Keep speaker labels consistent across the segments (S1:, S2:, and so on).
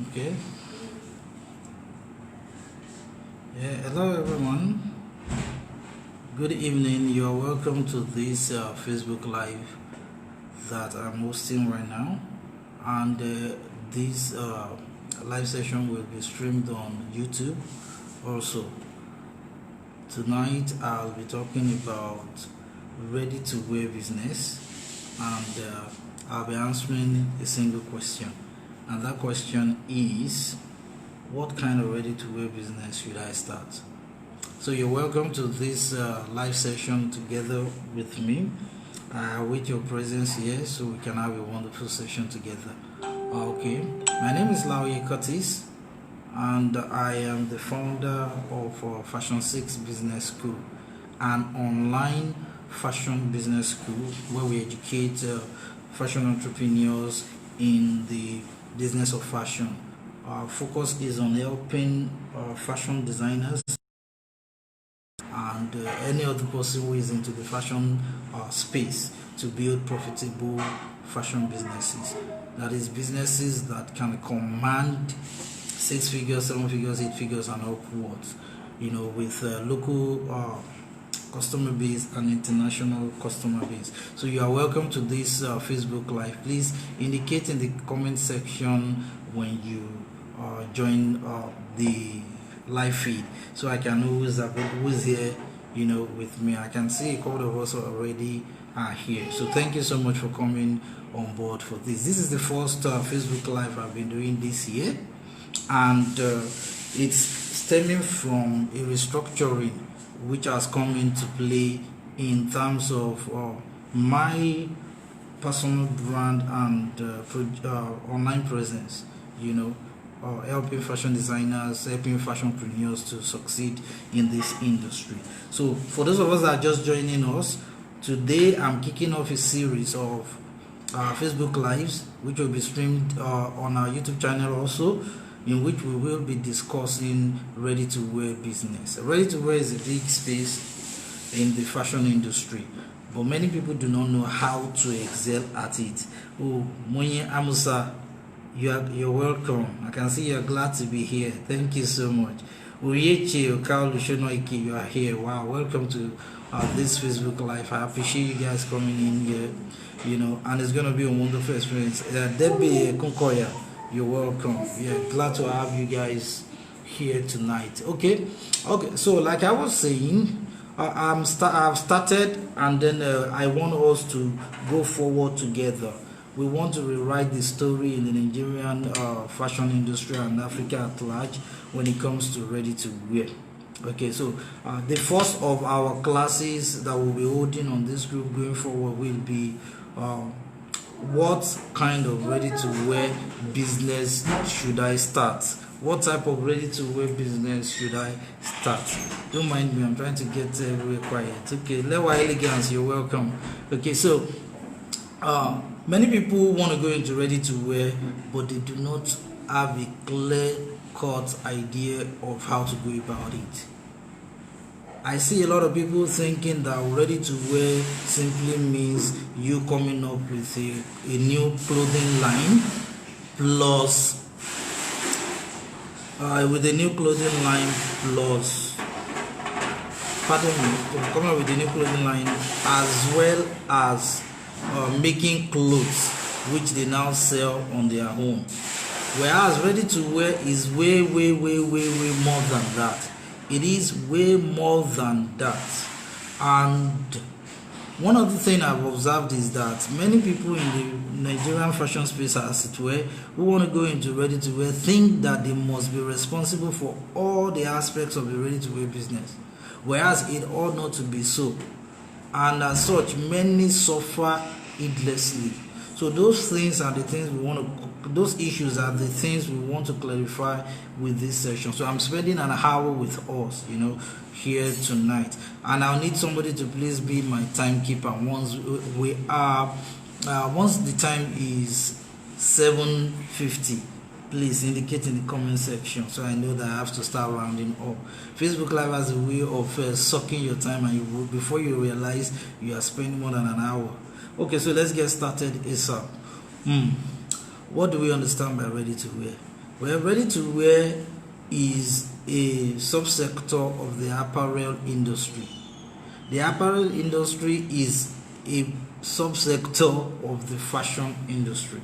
S1: Okay. Yeah. Hello, everyone. Good evening. You are welcome to this Facebook Live that I'm hosting right now, and this live session will be streamed on YouTube. Also, tonight I'll be talking about ready-to-wear business, and I'll be answering a single question, and that question is, what kind of ready-to-wear business should I start? So you're welcome to this live session together with me. I await your presence here so we can have a wonderful session together. Okay, my name is Laoye Curtis, and I am the founder of Fashion 6 Business School, an online fashion business school where we educate fashion entrepreneurs in the business of fashion. Our focus is on helping fashion designers and any other person who is into the fashion space to build profitable fashion businesses. That is, businesses that can command 6 figures, 7 figures, 8 figures, and upwards. With local customer base and international customer base. So you are welcome to this Facebook Live. Please indicate in the comment section when you join the live feed, so I can know who's here with me. I can see a couple of us already are here, so thank you so much for coming on board for this. This is the first Facebook Live I've been doing this year, and it's stemming from a restructuring which has come into play in terms of my personal brand and online presence, helping fashion designers, helping fashionpreneurs to succeed in this industry. So for those of us that are just joining us, today I'm kicking off a series of Facebook Lives, which will be streamed on our YouTube channel also, in which we will be discussing ready-to-wear business. Ready-to-wear is a big space in the fashion industry, but many people do not know how to excel at it. Oh, Monye Amusa, you're welcome. I can see you're glad to be here. Thank you so much. Uyeche Okalushonoike, you are here. Wow, welcome to this Facebook Live. I appreciate you guys coming in here, and it's going to be a wonderful experience. Debbie Kunkoya, you're welcome. Yeah, glad to have you guys here tonight. Okay, so like I was saying, I've started, and then I want us to go forward together. We want to rewrite the story in the Nigerian fashion industry and Africa at large when it comes to ready to wear. Okay, so the first of our classes that we'll be holding on this group going forward will be what kind of ready to wear business should I start? What type of ready to wear business should I start? Don't mind me, I'm trying to get very quiet. Okay, Lewa Elegance, you're welcome. Okay, so many people want to go into ready to wear, but they do not have a clear cut idea of how to go about it. I see a lot of people thinking that ready to wear simply means you coming up with a new clothing line plus coming up with a new clothing line as well as making clothes which they now sell on their own. Whereas ready to wear is way more than that. It is way more than that. And one of the things I've observed is that many people in the Nigerian fashion space, as it were, who want to go into ready to wear, think that they must be responsible for all the aspects of the ready to wear business, whereas it ought not to be so. And as such, many suffer heedlessly. So those things are the things those issues are the things we want to clarify with this session. So I'm spending an hour with us, here tonight, and I'll need somebody to please be my timekeeper once the time is 7:50. Please indicate in the comment section so I know that I have to start rounding up. Facebook Live has a way of sucking your time, and before you realize you are spending more than an hour. Okay, so let's get started ASAP. What do we understand by ready to wear? Well, ready to wear is a subsector of the apparel industry. The apparel industry is a subsector of the fashion industry.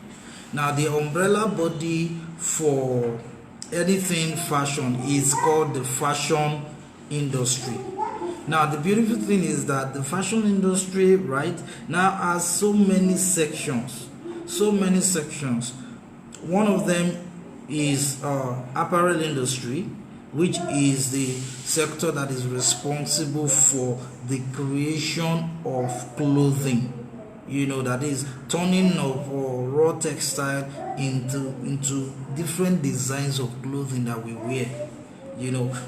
S1: Now, the umbrella body for anything fashion is called the fashion industry. Now, the beautiful thing is that the fashion industry, right, now has so many sections. One of them is apparel industry, which is the sector that is responsible for the creation of clothing. That is turning of raw textile into different designs of clothing that we wear.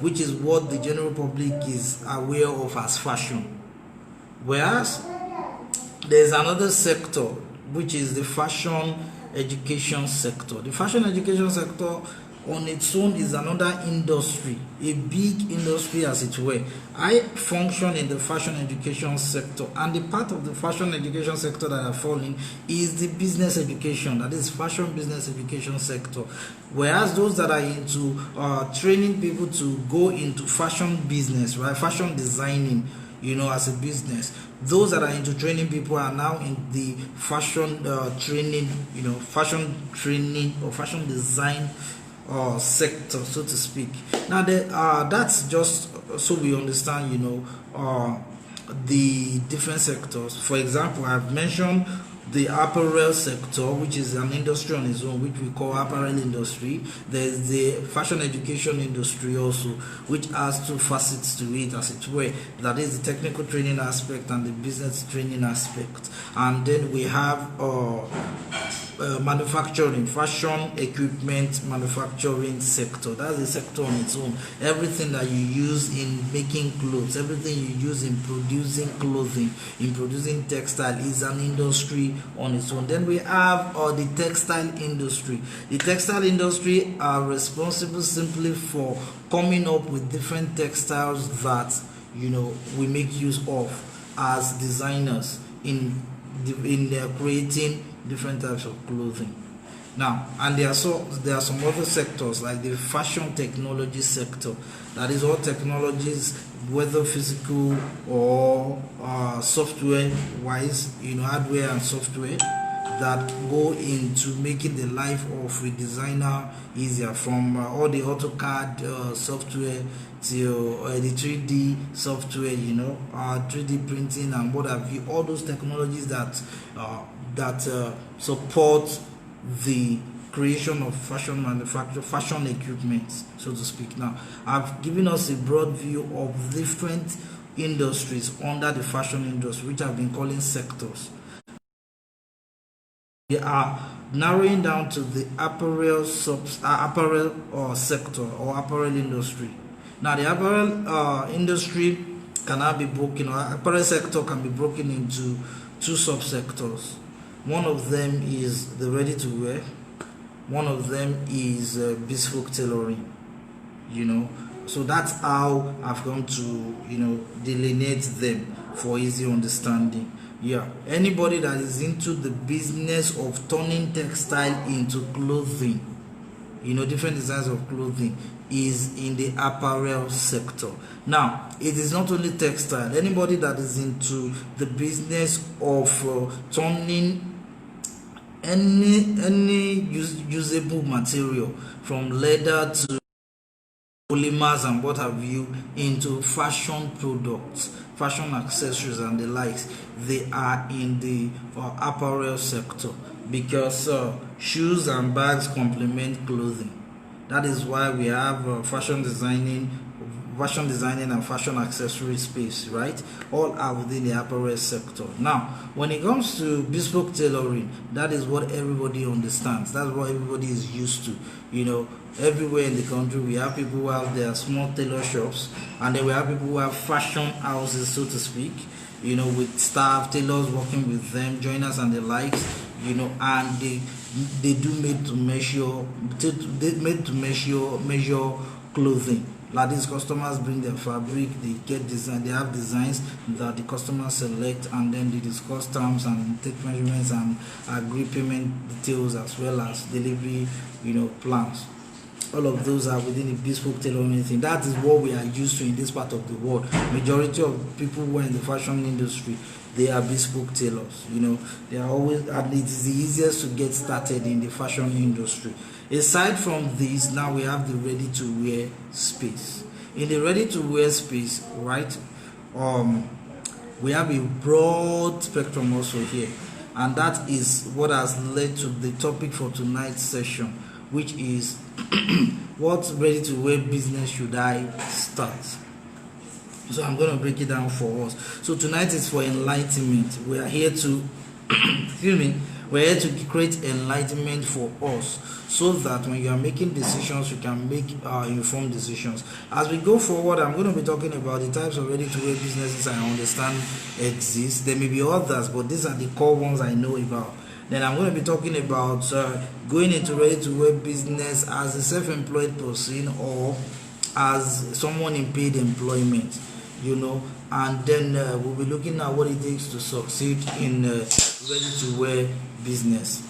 S1: Which is what the general public is aware of as fashion. Whereas there's another sector, which is the fashion education sector. The fashion education sector on its own is another industry, a big industry as it were. I function in the fashion education sector, and the part of the fashion education sector that I fall in is the business education, that is fashion business education sector. Whereas those that are into training people to go into fashion business, right, fashion designing, as a business, those that are into training people are now in the fashion training, fashion training or fashion design sector, so to speak. Now, that's just so we understand, the different sectors. For example, I've mentioned the apparel sector, which is an industry on its own, which we call apparel industry. There's the fashion education industry also, which has two facets to it, as it were. That is the technical training aspect and the business training aspect. And then we have manufacturing, fashion equipment manufacturing sector. That's the sector on its own. Everything that you use in making clothes, everything you use in producing clothing, in producing textile, is an industry on its own. Then we have the textile industry. The textile industry are responsible simply for coming up with different textiles that we make use of as designers in creating different types of clothing. Now, and there are some other sectors like the fashion technology sector. That is all technologies, whether physical or software wise, hardware and software, that go into making the life of a designer easier, from all the AutoCAD software to the 3D software, 3D printing and what have you, all those technologies that support the creation of fashion manufacture, fashion equipment, so to speak. Now, I've given us a broad view of different industries under the fashion industry, which I've been calling sectors. We are narrowing down to the apparel sector or apparel industry. Now, the apparel industry can now be broken, or apparel sector can be broken into two subsectors. One of them is the ready-to-wear. One of them is bespoke tailoring. So that's how I've come to delineate them for easy understanding. Yeah, anybody that is into the business of turning textile into clothing, different designs of clothing, is in the apparel sector. Now, it is not only textile. Anybody that is into the business of turning any usable material, from leather to polymers and what have you, into fashion products, fashion accessories and the likes, they are in the apparel sector, because shoes and bags complement clothing. That is why we have fashion designing and fashion accessory space, right? All are within the apparel sector. Now, when it comes to bespoke tailoring, that is what everybody understands. That's what everybody is used to. Everywhere in the country, we have people who have their small tailor shops, and then we have people who have fashion houses, so to speak, with staff, tailors working with them, joiners and the likes, and they do made to measure clothing. Like these customers bring their fabric, they get design, they have designs that the customers select, and then they discuss terms and take measurements and agree payment details, as well as delivery, plans. all of those are within the bespoke tailoring thing. That is what we are used to in this part of the world. Majority of people who are in the fashion industry, they are bespoke tailors. They are always, and it is the easiest to get started in the fashion industry. Aside from this, now we have the ready-to-wear space. In the ready-to-wear space, right, we have a broad spectrum also here, and that is what has led to the topic for tonight's session, which is what ready-to-wear business should I start? So I'm going to break it down for us. So tonight is for enlightenment. We are here to excuse me, we're here to create enlightenment for us, so that when you are making decisions, you can make informed decisions. As we go forward, I'm going to be talking about the types of ready-to-wear businesses I understand exist. There may be others, but these are the core ones I know about. Then I'm going to be talking about going into ready-to-wear business as a self-employed person or as someone in paid employment, and then we'll be looking at what it takes to succeed in ready-to-wear business.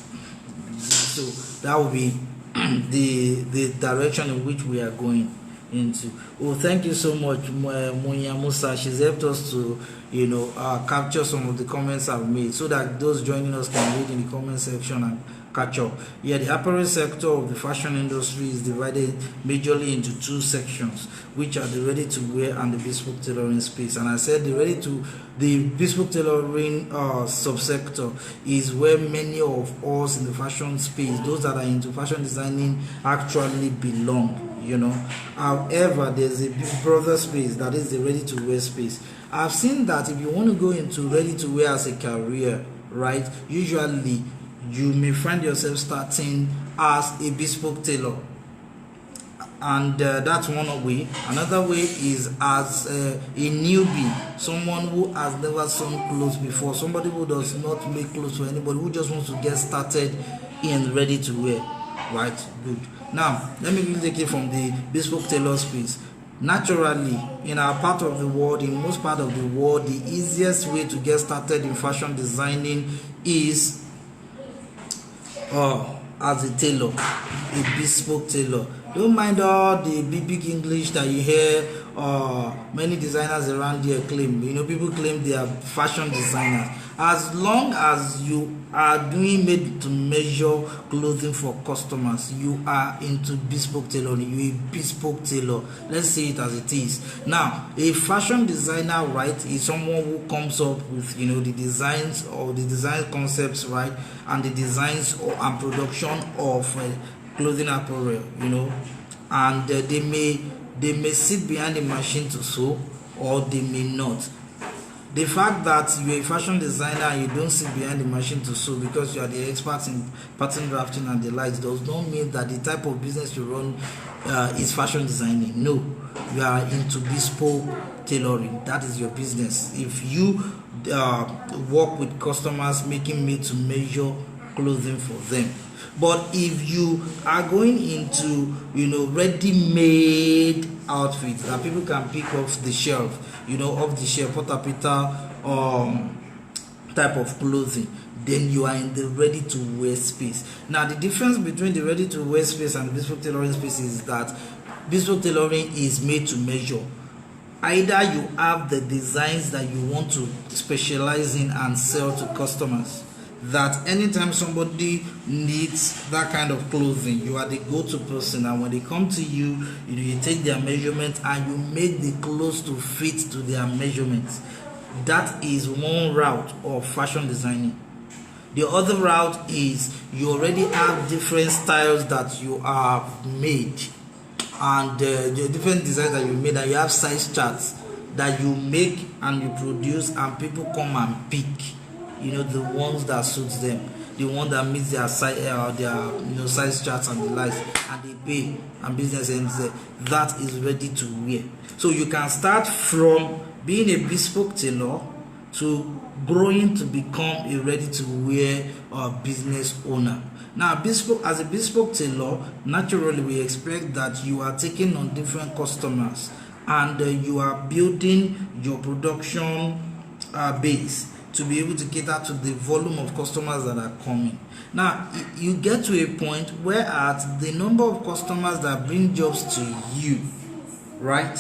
S1: So that will be the direction in which we are going into. Oh, thank you so much, Munya Musa. She's helped us to capture some of the comments I've made, so that those joining us can read in the comment section and catch up. Yeah, the apparel sector of the fashion industry is divided majorly into two sections, which are the ready-to-wear and the bespoke tailoring space. And I said the bespoke tailoring subsector is where many of us in the fashion space, those that are into fashion designing, actually belong. However, there's a broader space, that is the ready-to-wear space. I've seen that if you want to go into ready-to-wear as a career, right, usually you may find yourself starting as a bespoke tailor, and that's one way. Another way is as a newbie, someone who has never sewn clothes before, somebody who does not make clothes for anybody, who just wants to get started in ready to wear. Right, good. Now let me take it from the bespoke tailor space. Naturally, in our part of the world, in most part of the world, the easiest way to get started in fashion designing is as a tailor, a bespoke tailor. Don't mind all the big English that you hear. Many designers around here claim. People claim they are fashion designers. As long as you are doing made-to-measure clothing for customers, you are into bespoke tailoring. You're a bespoke tailor. Let's say it as it is. Now, a fashion designer, right, is someone who comes up with the designs or the design concepts, right, and the designs and production of clothing apparel. And they may sit behind the machine to sew, or they may not. The fact that you're a fashion designer and you don't sit behind the machine to sew because you are the expert in pattern drafting and the likes does not mean that the type of business you run is fashion designing. No, you are into bespoke tailoring. That is your business. If you work with customers making made-to-measure clothing for them. But if you are going into ready-made outfits that people can pick off the shelf, portapita type of clothing, then you are in the ready-to-wear space. Now, the difference between the ready-to-wear space and the bespoke tailoring space is that bespoke tailoring is made to measure. Either you have the designs that you want to specialize in and sell to customers, that anytime somebody needs that kind of clothing, you are the go-to person, and when they come to you, you take their measurement and you make the clothes to fit to their measurements. That is one route of fashion designing. The other route is you already have different styles that you have made, and the different designs that you made, and you have size charts that you make and you produce, and people come and pick the ones that suits them, the one that meets their size, size charts and the likes, and they pay, and business ends there. That is ready to wear. So you can start from being a bespoke tailor to growing to become a ready to wear business owner. Now, as a bespoke tailor, naturally we expect that you are taking on different customers, and you are building your production base to be able to cater to the volume of customers that are coming. Now, you get to a point where at the number of customers that bring jobs to you, right,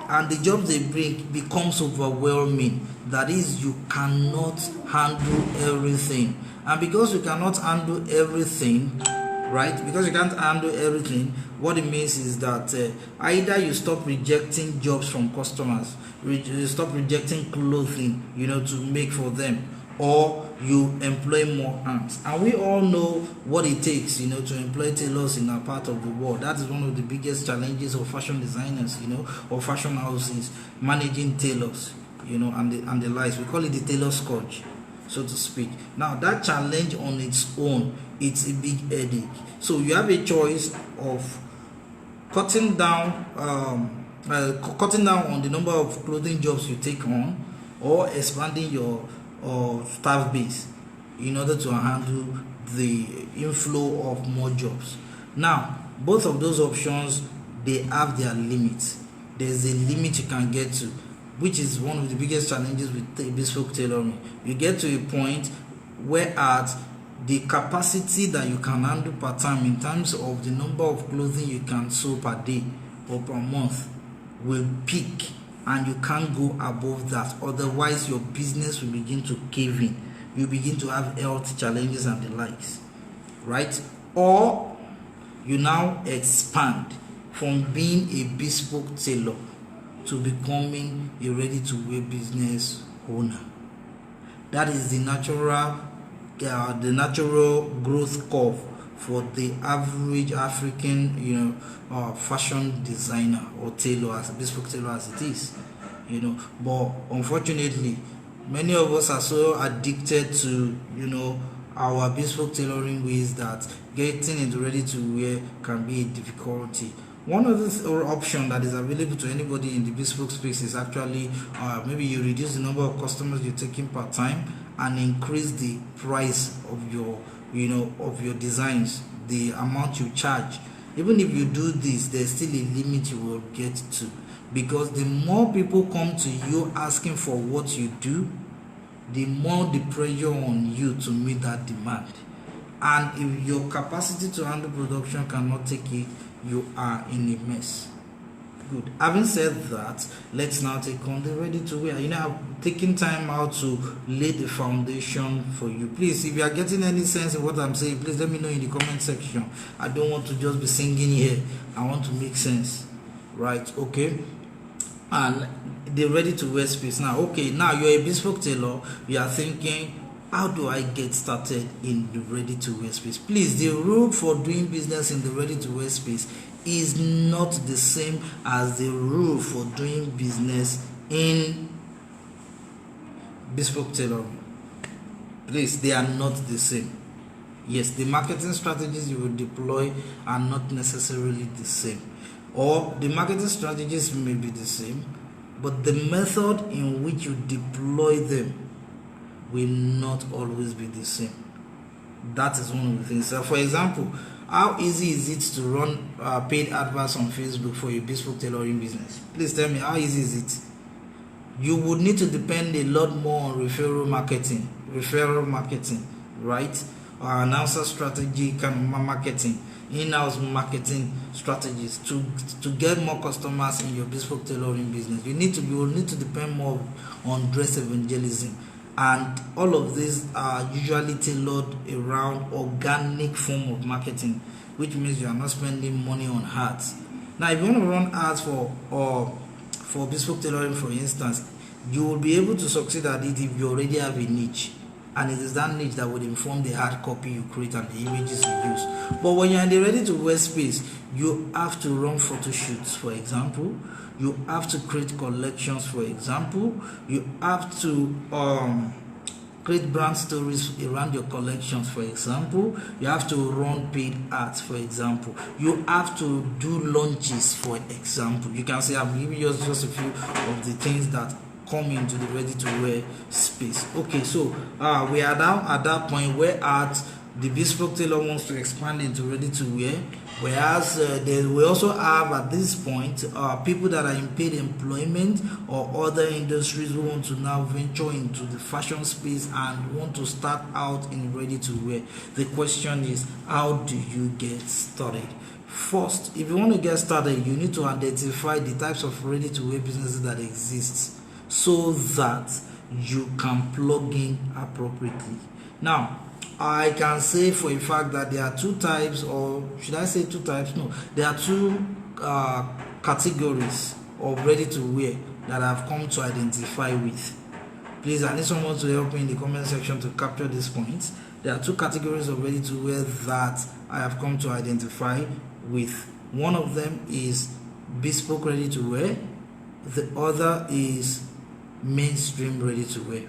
S1: and the jobs they bring becomes overwhelming. That is, you cannot handle everything. And because you cannot handle everything, right, because you can't handle everything, what it means is that either you stop rejecting jobs from customers, you stop rejecting clothing, to make for them, or you employ more hands. And we all know what it takes, to employ tailors in our part of the world. That is one of the biggest challenges of fashion designers, or fashion houses, managing tailors, and the likes. We call it the tailor scourge, so to speak. Now, that challenge on its own, it's a big headache. So you have a choice of cutting down on the number of clothing jobs you take on, or expanding your staff base in order to handle the inflow of more jobs. Now, both of those options, they have their limits. There's a limit you can get to, which is one of the biggest challenges with bespoke tailoring. You get to a point where at the capacity that you can handle per time in terms of the number of clothing you can sew per day or per month will peak, and you can't go above that. Otherwise, your business will begin to cave in. You begin to have health challenges and the likes, right? Or you now expand from being a bespoke tailor to becoming a ready-to-wear business owner. That is the natural growth curve for the average African, fashion designer or tailor, as a bespoke tailor as it is, But unfortunately, many of us are so addicted to, our bespoke tailoring ways that getting into ready-to-wear can be a difficulty. One of the option that is available to anybody in the bespoke space is actually maybe you reduce the number of customers you're taking per time and increase the price of your designs, the amount you charge. Even if you do this, there's still a limit you will get to, because the more people come to you asking for what you do, the more the pressure on you to meet that demand. And if your capacity to handle production cannot take it, you are in a mess. Good. Having said that, let's now take on the ready-to-wear. I'm taking time out to lay the foundation for you. Please, if you are getting any sense in what I'm saying, please let me know in the comment section. I don't want to just be singing here. I want to make sense, right? Okay. And the ready-to-wear space. Now, you're a bespoke tailor. You are thinking, how do I get started in the ready-to-wear space? Please, the rule for doing business in the ready-to-wear space is not the same as the rule for doing business in bespoke tailoring. Please, they are not the same. Yes, the marketing strategies you will deploy are not necessarily the same, or the marketing strategies may be the same, but the method in which you deploy them will not always be the same. That is one of the things. So for example, how easy is it to run paid adverts on Facebook for a bespoke tailoring business? Please tell me, how easy is it? You would need to depend a lot more on referral marketing, right? Announcer strategy, marketing, in-house marketing strategies to get more customers in your bespoke tailoring business. You will need to depend more on dress evangelism. And all of these are usually tailored around organic form of marketing, which means you are not spending money on ads. Now, if you want to run ads for bespoke tailoring, for instance, you will be able to succeed at it if you already have a niche, and it is that niche that would inform the hard copy you create and the images you use. But when you're in the ready-to-wear space, you have to run photo shoots, for example. You have to create collections, for example. You have to create brand stories around your collections, for example. You have to run paid ads, for example. You have to do launches, for example. You can say, I'm giving you just a few of the things that come into the ready-to-wear space. Okay, so we are now at that point where The bespoke tailor wants to expand into ready to wear, whereas we also have at this point people that are in paid employment or other industries who want to now venture into the fashion space and want to start out in ready to wear. The question is, how do you get started? First, if you want to get started, you need to identify the types of ready to wear businesses that exist so that you can plug in appropriately. Now, I can say for a fact that there are two types, or should I say two types? No, there are two categories of ready to wear that I've come to identify with. Please, I need someone to help me in the comment section to capture these points. There are two categories of ready to wear that I have come to identify with. One of them is bespoke ready to wear, the other is mainstream ready to wear.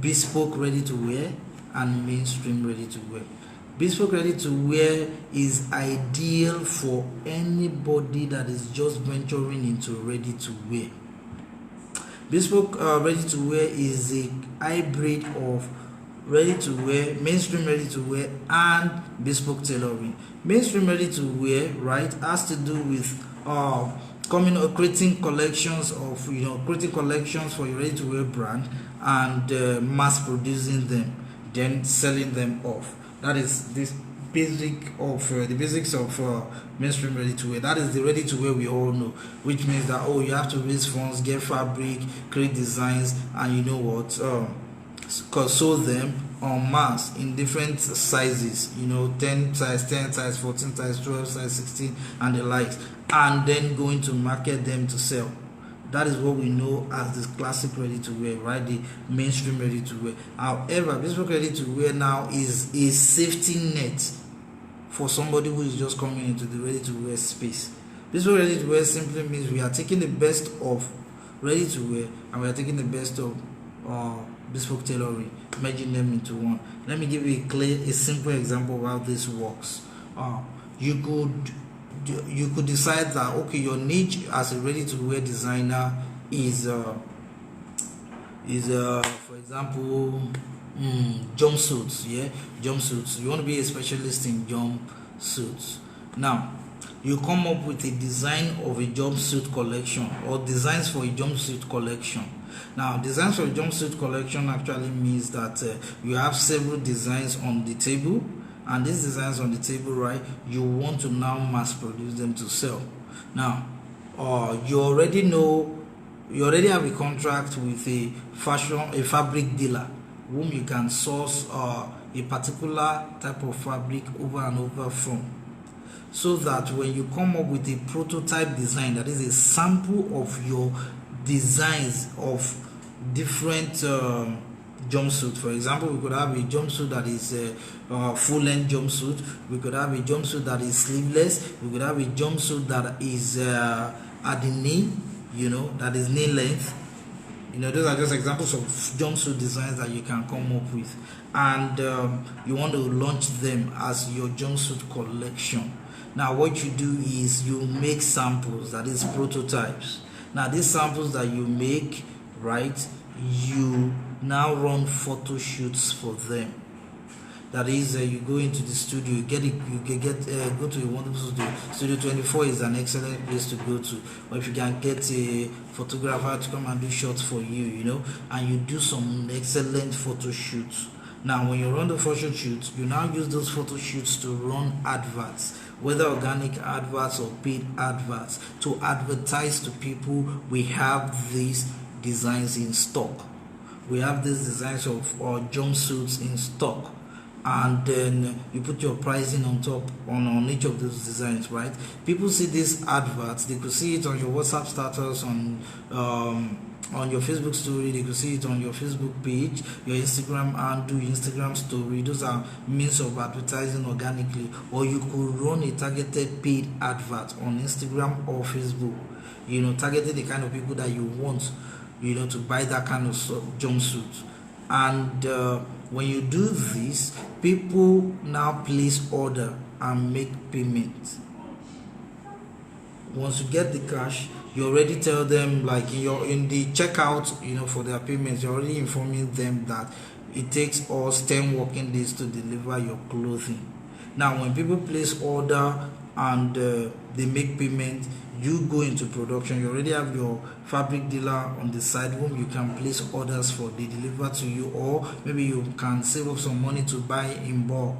S1: Bespoke ready to wear and mainstream ready to wear. Bespoke ready to wear is ideal for anybody that is just venturing into ready to wear. Bespoke ready to wear is a hybrid of ready to wear, mainstream ready to wear, and bespoke tailoring. Mainstream ready to wear, right, has to do with creating collections of creating collections for your ready to wear brand and mass producing them, then selling them off. That is this the basics of mainstream ready to wear. That is the ready to wear we all know, which means that you have to raise funds, get fabric, create designs, and you know what, sew them en mass in different sizes, 10 size, 10 size, 14 size, 12 size, 16, and the likes, and then going to market them to sell. That is what we know as the classic ready to wear, right? The mainstream ready to wear. However, bespoke ready to wear now is a safety net for somebody who is just coming into the ready to wear space. Bespoke ready to wear simply means we are taking the best of ready to wear and we are taking the best of bespoke tailoring, merging them into one. Let me give you a simple example of how this works. You could decide that, okay, your niche as a ready to wear designer is for example jumpsuits. Jumpsuits. You want to be a specialist in jumpsuits. Now you come up with a design of a jumpsuit collection or designs for a jumpsuit collection. Now, designs for a jumpsuit collection actually means that you have several designs on the table, and these designs on the table, right, you want to now mass produce them to sell. Now, you already have a contract with a fabric dealer whom you can source a particular type of fabric over and over from, so that when you come up with a prototype design, that is a sample of your designs of different jumpsuit. For example, we could have a jumpsuit that is full-length jumpsuit. We could have a jumpsuit that is sleeveless. We could have a jumpsuit that is at the knee, that is knee length. Those are just examples of jumpsuit designs that you can come up with, and you want to launch them as your jumpsuit collection. Now, what you do is you make samples, that is prototypes. Now, these samples that you make, right, you now run photo shoots for them. That is, you go into the studio, you go to a wonderful studio. Studio 24 is an excellent place to go to. Or if you can get a photographer to come and do shots for you, and you do some excellent photo shoots. Now, when you run the photo shoots, you now use those photo shoots to run adverts, whether organic adverts or paid adverts, to advertise to people, we have these designs in stock. We have these designs of jumpsuits in stock. And then you put your pricing on top on each of those designs, right? People see these adverts, they could see it on your WhatsApp status, on your Facebook story, they could see it on your Facebook page, your Instagram handle, Instagram story. Those are means of advertising organically. Or you could run a targeted paid advert on Instagram or Facebook, targeting the kind of people that you want, to buy that kind of jumpsuit. And when you do this, people now place order and make payment. Once you get the cash, you already tell them, like in the checkout, for their payments, you're already informing them that it takes us 10 working days to deliver your clothing. Now when people place order and they make payment, you go into production, you already have your fabric dealer on the side whom you can place orders for, they deliver to you, or maybe you can save up some money to buy in bulk,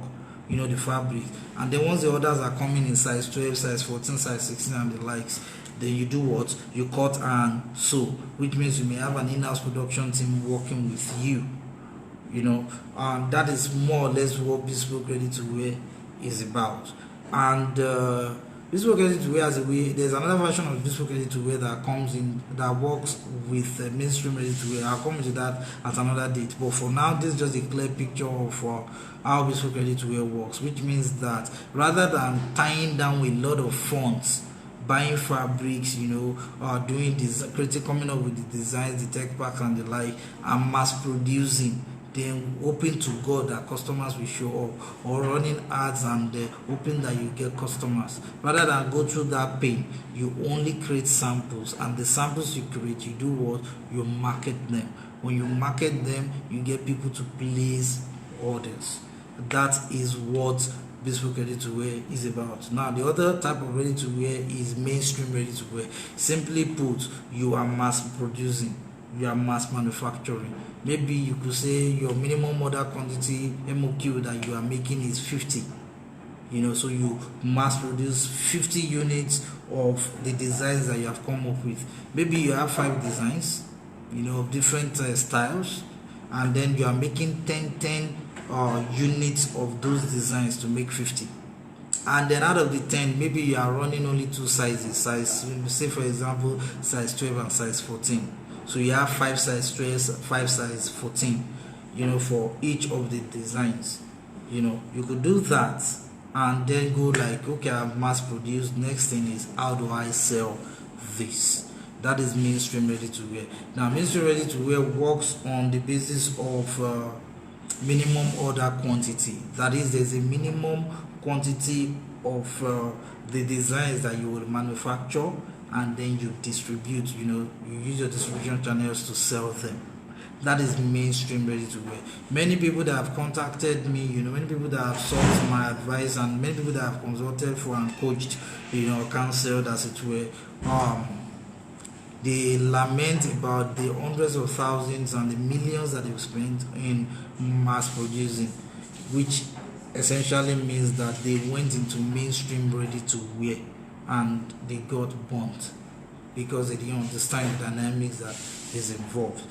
S1: the fabric. And then once the orders are coming in size 12, size 14, size 16 and the likes, then you do what? You cut and sew, which means you may have an in-house production team working with you. That is more or less what bespoke ready to wear is about. And bespoke ready to wear, there's another version of bespoke ready to wear that works with mainstream ready to wear. I'll come into that at another date, but for now this is just a clear picture of how bespoke ready to wear works, which means that rather than tying down a lot of funds buying fabrics, coming up with the designs, the tech packs and the like, and mass producing, then hoping to God that customers will show up, or running ads and hoping that you get customers. Rather than go through that pain, you only create samples, and the samples you create, you do what? You market them. When you market them, you get people to place orders. That is what bespoke ready to wear is about. Now the other type of ready to wear is mainstream ready to wear. Simply put, you are mass producing, you are mass manufacturing. Maybe you could say your minimum order quantity MOQ that you are making is 50. So you mass produce 50 units of the designs that you have come up with. Maybe you have 5 designs, of different styles, and then you are making 10 units of those designs to make 50. And then out of the 10, maybe you are running only 2 sizes, say for example size 12 and size 14. So you have 5 size 12, 5 size 14, for each of the designs. You could do that and then go like, okay, I've mass produced. Next thing is, how do I sell this? That is mainstream ready to wear. Now mainstream ready to wear works on the basis of minimum order quantity. That is, there's a minimum quantity of the designs that you will manufacture, and then you distribute. You use your distribution channels to sell them. That is mainstream ready to wear. Many people that have contacted me, many people that have sought my advice, and many people that have consulted for and coached, counseled as it were, they lament about the hundreds of thousands and the millions that they've spent in mass producing, which essentially means that they went into mainstream ready to wear and they got burnt because they didn't understand the dynamics that is involved.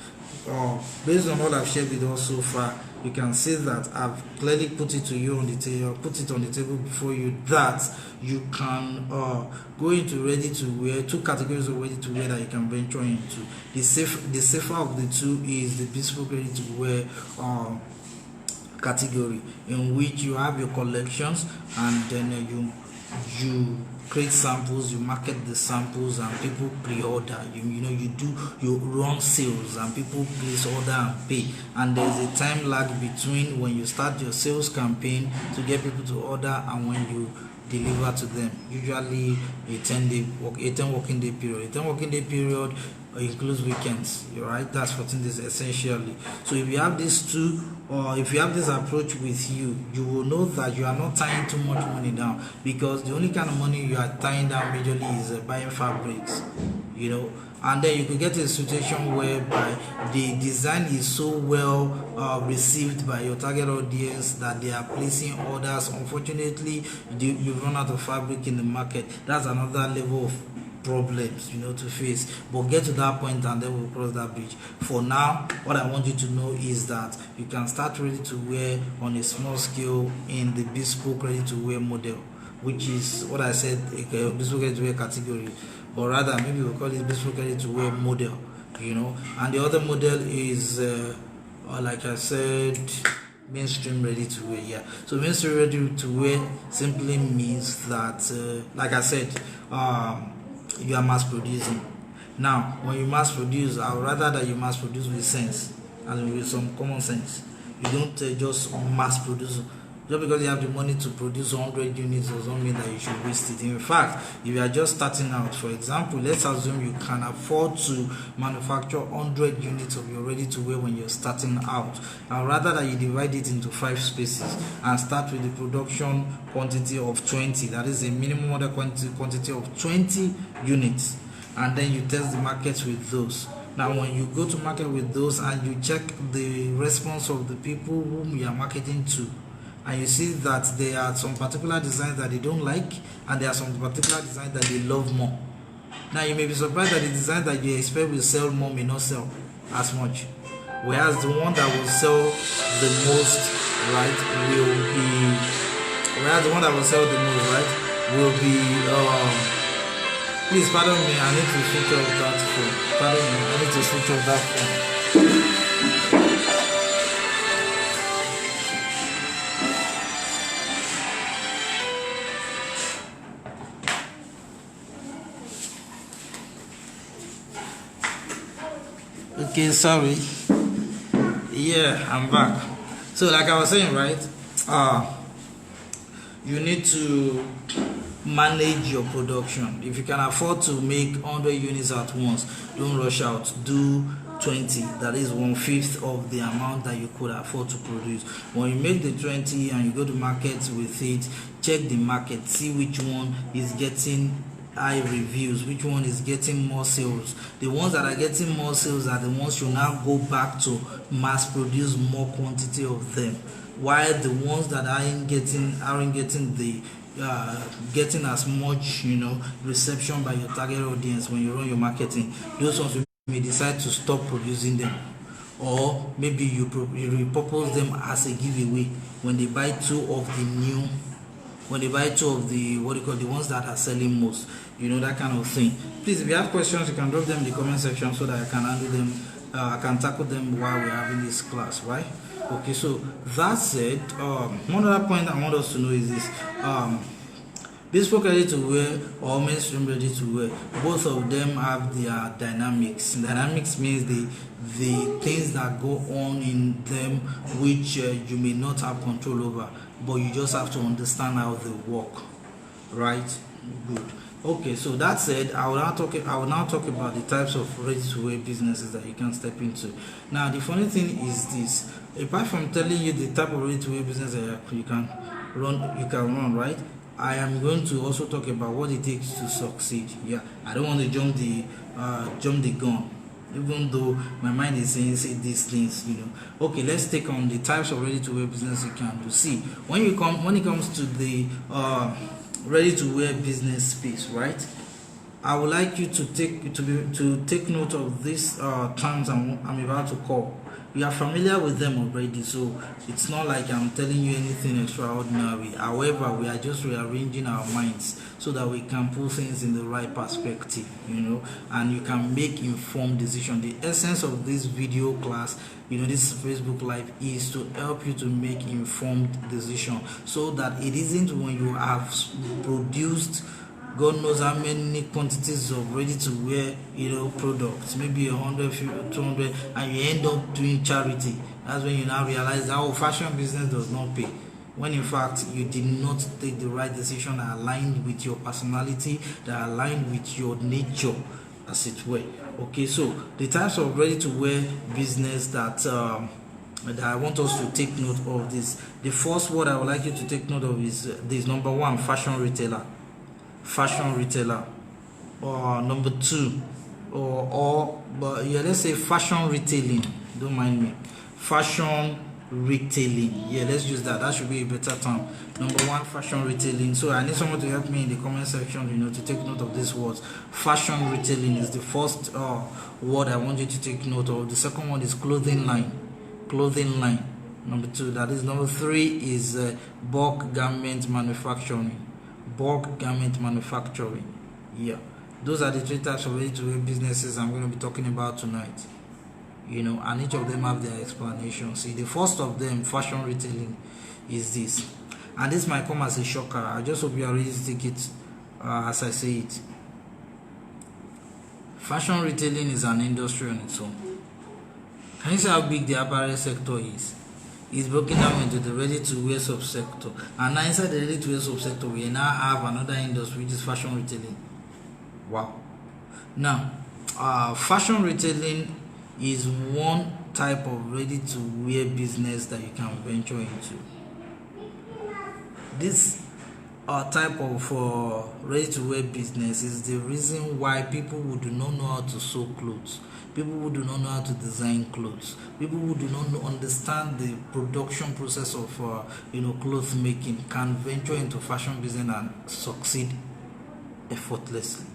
S1: Based on what I've shared with us so far, you can see that I've clearly put it to you on the table, before you, that you can go into ready to wear. 2 categories of ready to wear that you can venture into. The safer of the two is the bespoke ready to wear category, in which you have your collections, and then you create samples, you market the samples, and people pre-order. You run sales, and people place order and pay, and there's a time lag between when you start your sales campaign to get people to order and when you deliver to them. Usually a 10 working day period. A 10 working day period includes weekends, right? That's 14 days essentially. So if you have these two, or if you have this approach with you, you will know that you are not tying too much money down, because the only kind of money you are tying down majorly is buying fabrics, and then you could get a situation whereby the design is so well received by your target audience that they are placing orders. Unfortunately, you run out of fabric in the market. That's another level of problems to face, but get to that point and then we'll cross that bridge. For now, what I want you to know is that you can start ready to wear on a small scale in the bespoke ready to wear model, which is what I said, a bespoke ready to wear category, or rather maybe we'll call it bespoke ready to wear model, and the other model is like I said, mainstream ready to wear. Yeah, so mainstream ready to wear simply means that like I said, you are mass producing. Now when you mass produce, I would rather that you mass produce with sense, and with some common sense. You don't just mass produce Just because you have the money to produce 100 units does not mean that you should waste it. In fact, if you are just starting out, for example, let's assume you can afford to manufacture 100 units of your ready-to-wear when you're starting out, and rather that you divide it into 5 spaces and start with the production quantity of 20, that is a minimum order quantity of 20 units, and then you test the market with those. Now, when you go to market with those and you check the response of the people whom you are marketing to, and you see that there are some particular designs that they don't like, and there are some particular designs that they love more. Now, you may be surprised that the design that you expect will sell more may not sell as much, whereas the one that will sell the most, right, will be please pardon me, I need to switch off that phone. Pardon me, I need to switch off that phone. Okay, sorry. Yeah, I'm back. So like I was saying, right, you need to manage your production. If you can afford to make 100 units at once, don't rush out. Do 20, that is 1/5 of the amount that you could afford to produce. When you make the 20 and you go to market with it, check the market, see which one is getting high reviews, which one is getting more sales. The ones that are getting more sales are the ones you now go back to mass produce more quantity of them, while the ones that aren't getting the getting as much reception by your target audience when you run your marketing, those ones you may decide to stop producing them, or maybe you repurpose them as a giveaway when they buy two of the the ones that are selling most, that kind of thing. Please, if you have questions, you can drop them in the comment section so that I can handle them, I can tackle them while we're having this class, right? Okay, so that said, one other point I want us to know is this: bespoke ready-to-wear or mainstream ready-to-wear, both of them have their dynamics. Dynamics means the things that go on in them which you may not have control over, but you just have to understand how they work, right? Good. Okay, so that said, I will now talk about the types of ready-to-wear businesses that you can step into. Now, the funny thing is this: apart from telling you the type of ready-to-wear business that you can run, right? I am going to also talk about what it takes to succeed. Yeah, I don't want to jump the gun, even though my mind is saying say these things. Okay, let's take on the types of ready-to-wear business you can do. See, when it comes to the ready-to-wear business space, right? I would like you to take note of these terms I'm about to call. We are familiar with them already, so it's not like I'm telling you anything extraordinary. However, we are just rearranging our minds so that we can put things in the right perspective, and you can make informed decisions. The essence of this video class, this Facebook Live, is to help you to make informed decisions, so that it isn't when you have produced God knows how many quantities of ready-to-wear, products, maybe 100, 200, and you end up doing charity. That's when you now realize that fashion business does not pay. When in fact you did not take the right decision that aligned with your personality, that aligned with your nature, as it were. Okay, so the types of ready-to-wear business that I want us to take note of this. The first word I would like you to take note of is this: number one, fashion retailer. Or number two, let's say fashion retailing. Don't mind me. Fashion retailing. Yeah, let's use that. That should be a better term. Number one, fashion retailing. So I need someone to help me in the comment section, to take note of these words. Fashion retailing is the first word I want you to take note of. The second one is clothing line. Number two. That is number three is bulk garment manufacturing. Yeah, those are the three types of ready-to-wear businesses I'm going to be talking about tonight. And each of them have their explanation. See, the first of them, fashion retailing, is this, and this might come as a shocker. I just hope you are ready to take it as I say it. Fashion retailing is an industry on its own. Can you see how big the apparel sector is? is broken down into the ready-to-wear subsector, and now inside the ready-to-wear subsector, we now have another industry which is fashion retailing. Wow. Now, fashion retailing is one type of ready-to-wear business that you can venture into. This type of ready-to-wear business is the reason why people who do not know how to sew clothes, people who do not know how to design clothes, people who do not understand the production process of cloth making can venture into fashion business and succeed effortlessly.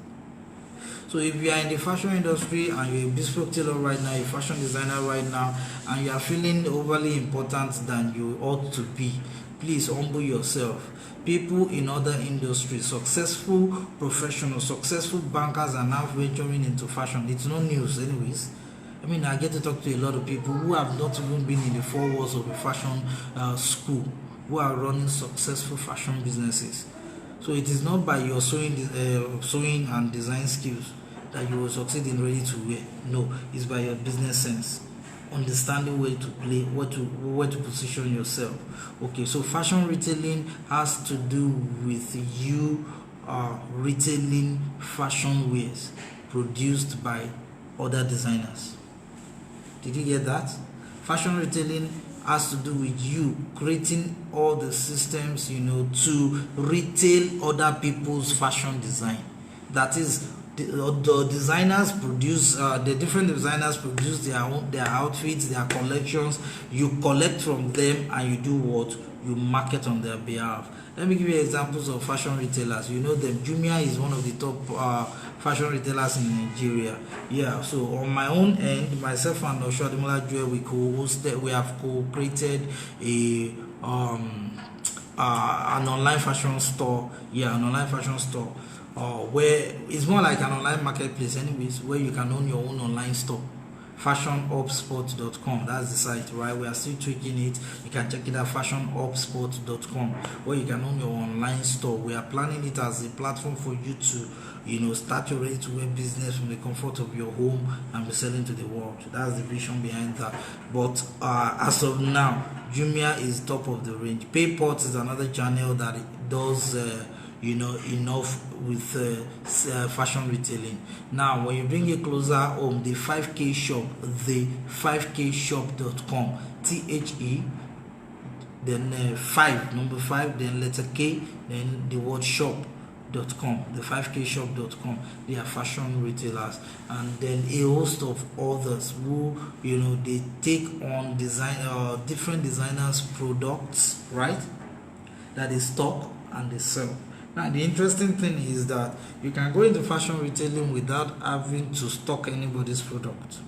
S1: So if you are in the fashion industry and you're a bespoke tailor right now, a fashion designer right now, and you are feeling overly important than you ought to be, please humble yourself. People in other industries, successful professionals, successful bankers are now venturing into fashion. It's no news anyways. I mean, I get to talk to a lot of people who have not even been in the four walls of a fashion school, who are running successful fashion businesses. So it is not by your sewing and design skills that you will succeed in ready to wear. No, it's by your business sense, understanding where to play, where to position yourself. Okay, so fashion retailing has to do with you retailing fashion wares produced by other designers. Did you get that? Fashion retailing has to do with you creating all the systems, to retail other people's fashion design. That is, the designers produce, the different designers produce their outfits, their collections. You collect from them and you do what? You market on their behalf. Let me give you examples of fashion retailers. You know them. Jumia is one of the top fashion retailers in Nigeria. Yeah. So on my own end, myself and Oshodemola Joy, we have co-created an online fashion store. Yeah, an online fashion store. Where it's more like an online marketplace, anyways, where you can own your own online store. fashionupsport.com, that's the site, right? We are still tweaking it. You can check it out, fashionupsport.com, where you can own your online store. We are planning it as a platform for you to start your ready-to-wear business from the comfort of your home and be selling to the world. That's the vision behind that. But as of now, Jumia is top of the range. Payport is another channel that does enough with fashion retailing. Now, when you bring it closer home, the 5K shop, the 5kshop.com, THE, then 5, number 5, then letter K, then the word shop.com, the 5kshop.com. They are fashion retailers, and then a host of others who they take on different designers' products, right, that they stock and they sell. Now, the interesting thing is that you can go into fashion retailing without having to stock anybody's product.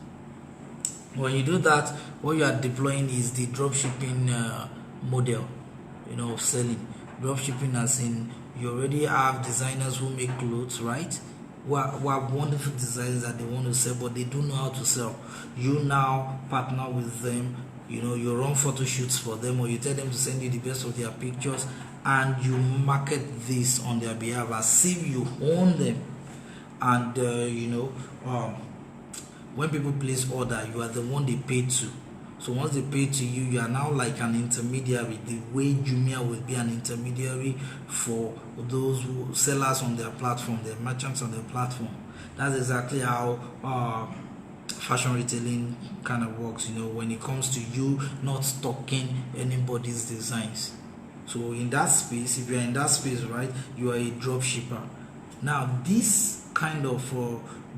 S1: When you do that, what you are deploying is the dropshipping model, of selling. Dropshipping as in you already have designers who make clothes, right? Who have wonderful designs that they want to sell, but they don't know how to sell. You now partner with them. You run photo shoots for them, or you tell them to send you the best of their pictures, and you market this on their behalf as if you own them. And when people place order, you are the one they pay to. So once they pay to you, you are now like an intermediary, the way Jumia will be an intermediary for those sellers on their platform, the merchants on their platform. That's exactly how fashion retailing kind of works, when it comes to you not stocking anybody's designs. So in that space, if you're in that space, right, you are a drop shipper. Now, this kind of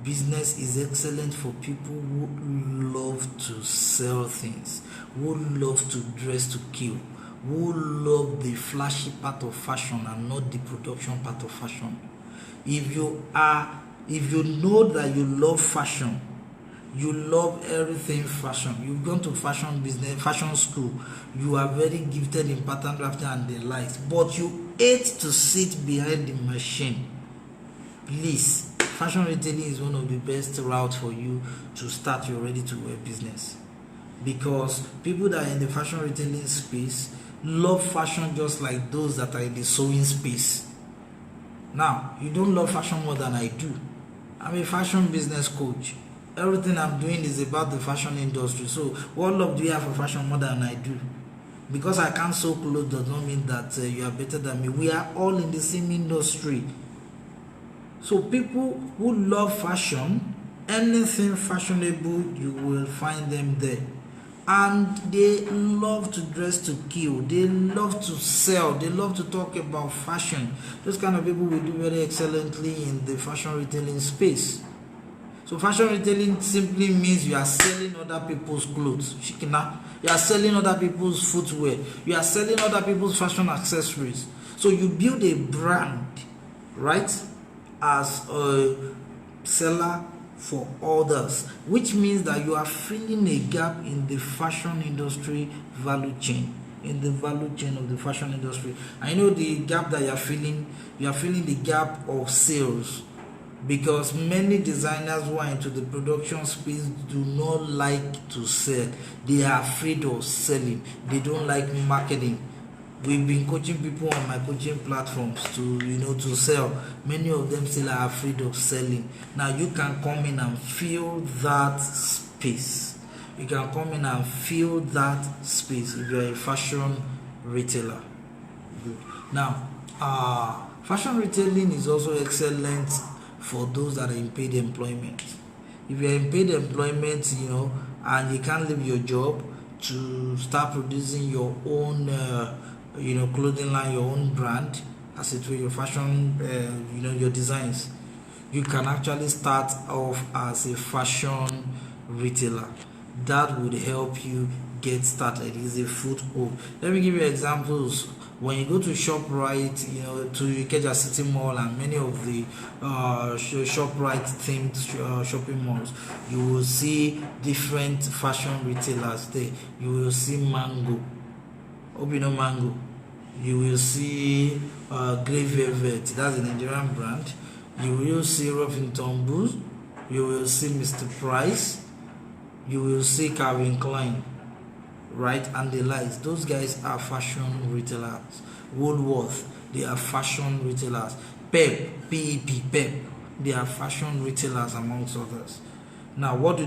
S1: business is excellent for people who love to sell things, who love to dress to kill, who love the flashy part of fashion and not the production part of fashion. If you know that you love fashion, you love everything fashion, you've gone to fashion school, you are very gifted in pattern drafting and the likes, but you hate to sit behind the machine, please, fashion retailing is one of the best routes for you to start your ready-to-wear business. Because people that are in the fashion retailing space love fashion just like those that are in the sewing space. Now, you don't love fashion more than I do. I'm a fashion business coach. Everything I'm doing is about the fashion industry. So what love do you have for fashion more than I do? Because I can't sew clothes does not mean that you are better than me. We are all in the same industry. So people who love fashion, anything fashionable, you will find them there. And they love to dress to kill. They love to sell. They love to talk about fashion. Those kind of people will do very excellently in the fashion retailing space. So fashion retailing simply means you are selling other people's clothes. Shikina. You are selling other people's footwear. You are selling other people's fashion accessories. So you build a brand, right, as a seller for others, which means that you are filling a gap in the fashion industry value chain, in the value chain of the fashion industry. I know the gap that you are filling the gap of sales, because many designers who are into the production space do not like to sell. They are afraid of selling. They don't like marketing. We've been coaching people on my coaching platforms to sell. Many of them still are afraid of selling. Now you can come in and fill that space. You can come in and fill that space if you're a fashion retailer. Good. Now, fashion retailing is also excellent for those that are in paid employment. If you're in paid employment, and you can't leave your job to start producing your own clothing line, your own brand, as it were, your fashion, your designs, you can actually start off as a fashion retailer. That would help you get started. It's a foothold. Let me give you examples. When you go to ShopRite, to Ikeja City Mall and many of the ShopRite themed shopping malls, you will see different fashion retailers there. You will see Mango. Hope you know Mango. You will see Grey Velvet, that's a Nigerian brand. You will see Ruffington Boots. You will see Mr. Price. You will see Calvin Klein, right? And the likes. Those guys are fashion retailers. Woolworth, they are fashion retailers. Pep, Pep, they are fashion retailers amongst others. Now, what do?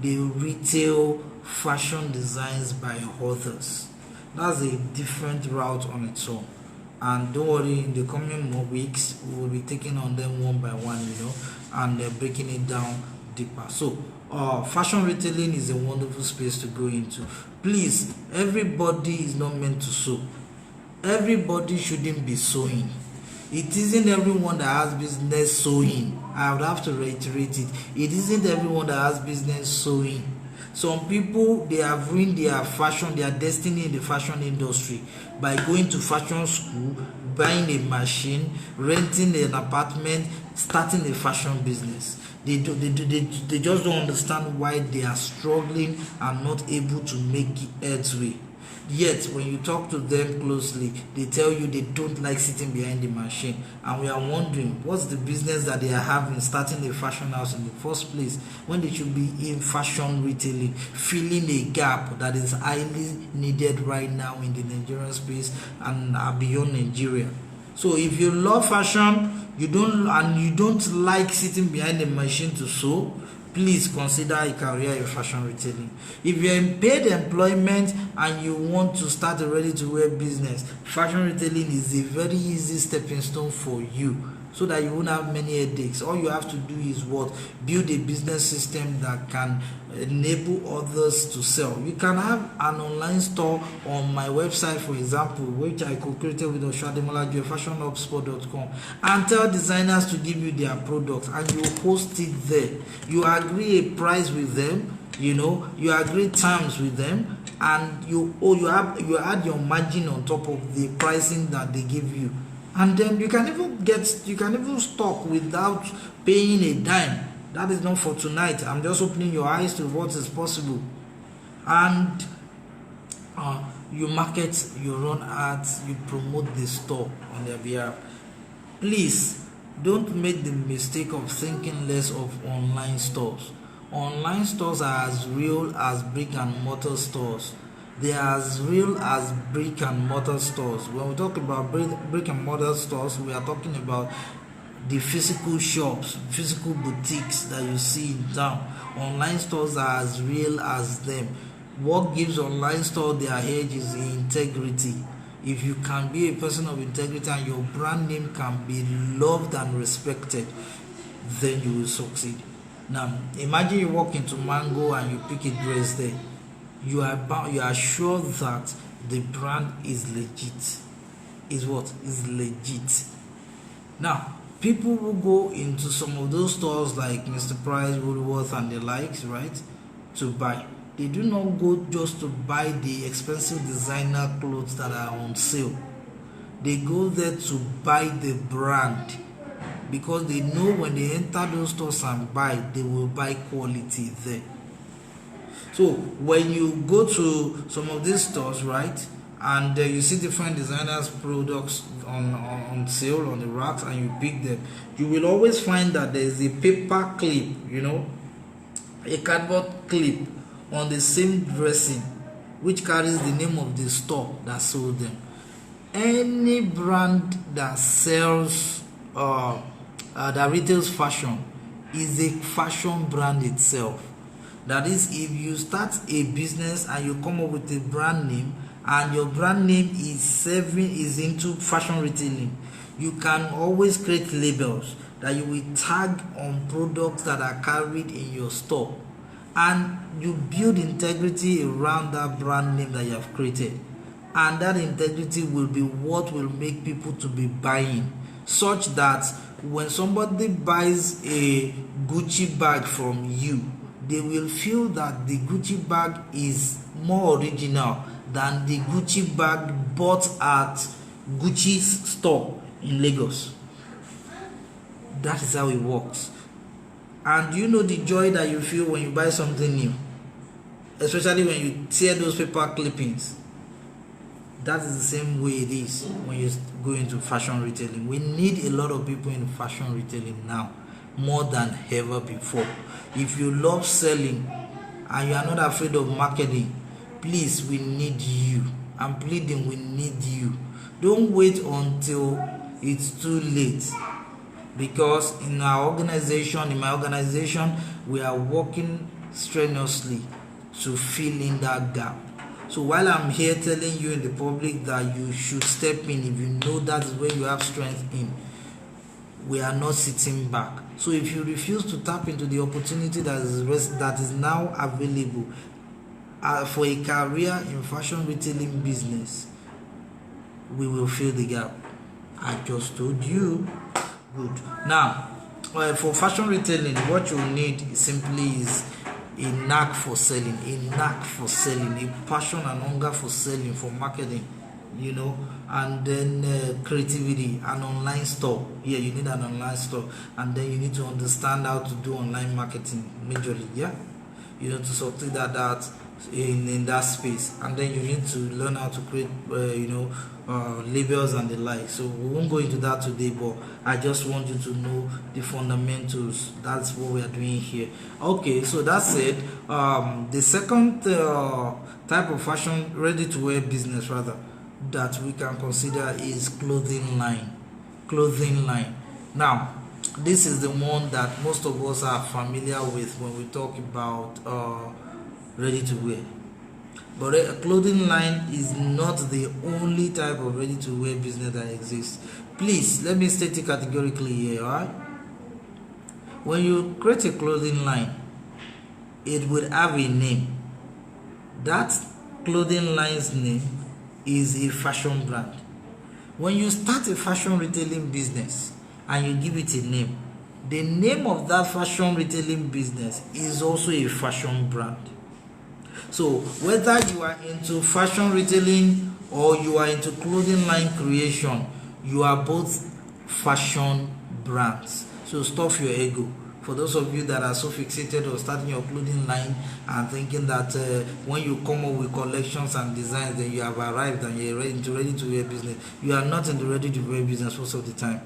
S1: They retail fashion designs by others. That's a different route on its own. And don't worry, in the coming weeks, we will be taking on them one by one, and breaking it down deeper. So, fashion retailing is a wonderful space to go into. Please, everybody is not meant to sew. Everybody shouldn't be sewing. It isn't everyone that has business sewing. I would have to reiterate it. It isn't everyone that has business sewing. Some people, they have ruined their destiny in the fashion industry by going to fashion school, buying a machine, renting an apartment, starting a fashion business. They just don't understand why they are struggling and not able to make headway. Yet, when you talk to them closely, they tell you they don't like sitting behind the machine. And we are wondering, what's the business that they are having starting a fashion house in the first place when they should be in fashion retailing, filling a gap that is highly needed right now in the Nigerian space and beyond Nigeria. So if you love fashion, you don't like sitting behind the machine to sew, please consider a career in fashion retailing. If you're in paid employment and you want to start a ready-to-wear business, fashion retailing is a very easy stepping stone for you, so that you won't have many headaches. All you have to do is build a business system that can enable others to sell. You can have an online store on my website, for example, which I co-created with Oshademolaju, fashionhubspot.com, and tell designers to give you their products, and you host it there. You agree a price with them, you agree terms with them, and you add your margin on top of the pricing that they give you. And then you can even stock without paying a dime. That is not for tonight. I'm just opening your eyes to what is possible. And you market, you run ads, you promote the store on their behalf. Please don't make the mistake of thinking less of online stores. Online stores are as real as brick and mortar stores. They are as real as brick and mortar stores. When we talk about brick and mortar stores, we are talking about the physical shops, physical boutiques that you see in town. Online stores are as real as them. What gives online store their edge is the integrity. If you can be a person of integrity and your brand name can be loved and respected, then you will succeed. Now, imagine you walk into Mango and you pick a dress there. You are sure that the brand is legit. Is what? Is legit. Now, people who go into some of those stores like Mr. Price, Woolworth, and the likes, right, to buy, they do not go just to buy the expensive designer clothes that are on sale. They go there to buy the brand, because they know when they enter those stores and buy, they will buy quality there. So when you go to some of these stores, right, and you see different designers products on sale on the racks and you pick them, you will always find that there is a paper clip, a cardboard clip on the same dressing which carries the name of the store that sold them. Any brand that sells that retails fashion is a fashion brand itself. That is, if you start a business and you come up with a brand name and your brand name is into fashion retailing, you can always create labels that you will tag on products that are carried in your store, and you build integrity around that brand name that you have created, and that integrity will be what will make people to be buying, such that when somebody buys a Gucci bag from you, they will feel that the Gucci bag is more original than the Gucci bag bought at Gucci's store in Lagos. That is how it works. And you know the joy that you feel when you buy something new, especially when you tear those paper clippings. That is the same way it is when you go into fashion retailing. We need a lot of people in fashion retailing now, more than ever before. If you love selling and you are not afraid of marketing, please, we need you. I'm pleading, we need you. Don't wait until it's too late, because in my organization, we are working strenuously to fill in that gap. So while I'm here telling you in the public that you should step in if you know that is where you have strength in, we are not sitting back. So if you refuse to tap into the opportunity that is now available for a career in fashion retailing business, we will fill the gap. I just told you. Good. Now, for fashion retailing, what you need simply is a knack for selling, a passion and hunger for selling, for marketing, and then creativity, an online store. Yeah, you need an online store, and then you need to understand how to do online marketing majorly. Yeah, to succeed at that in that space, and then you need to learn how to create labels and the like. So we won't go into that today, but I just want you to know the fundamentals. That's what we are doing here. Okay, so that's it. The second type of fashion, ready to wear business rather, that we can consider is clothing line. Now, this is the one that most of us are familiar with when we talk about ready to wear. But a clothing line is not the only type of ready to wear business that exists. Please, let me state it categorically here, alright? When you create a clothing line, it will have a name. That clothing line's name is a fashion brand. When you start a fashion retailing business and you give it a name, the name of that fashion retailing business is also a fashion brand. So whether you are into fashion retailing or you are into clothing line creation, you are both fashion brands. So stuff your ego. For those of you that are so fixated on starting your clothing line and thinking that when you come up with collections and designs, then you have arrived and you're ready to wear business. You are not in the ready to wear business most of the time.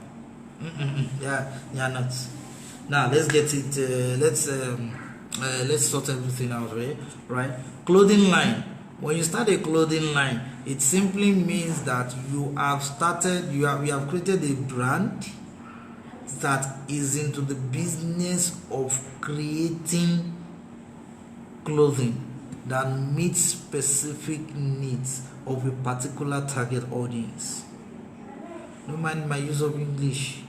S1: Yeah, you are not. Now let's get it. Let's sort everything out, right? Clothing line. When you start a clothing line, it simply means that you have created a brand that is into the business of creating clothing. that meets specific needs of a particular target audience. Don't mind my use of English.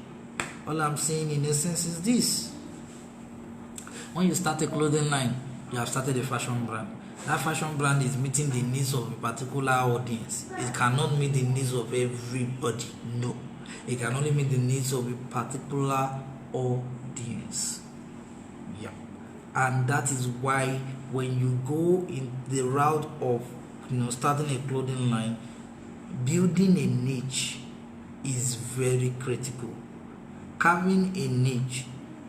S1: All I'm saying in essence is this: when you start a clothing line, you have started a fashion brand. That fashion brand is meeting the needs of a particular audience. It cannot meet the needs of everybody. No. It can only meet the needs of a particular audience. Yeah. And that is why when you go in the route of starting a clothing line, building a niche is very critical. Carving a niche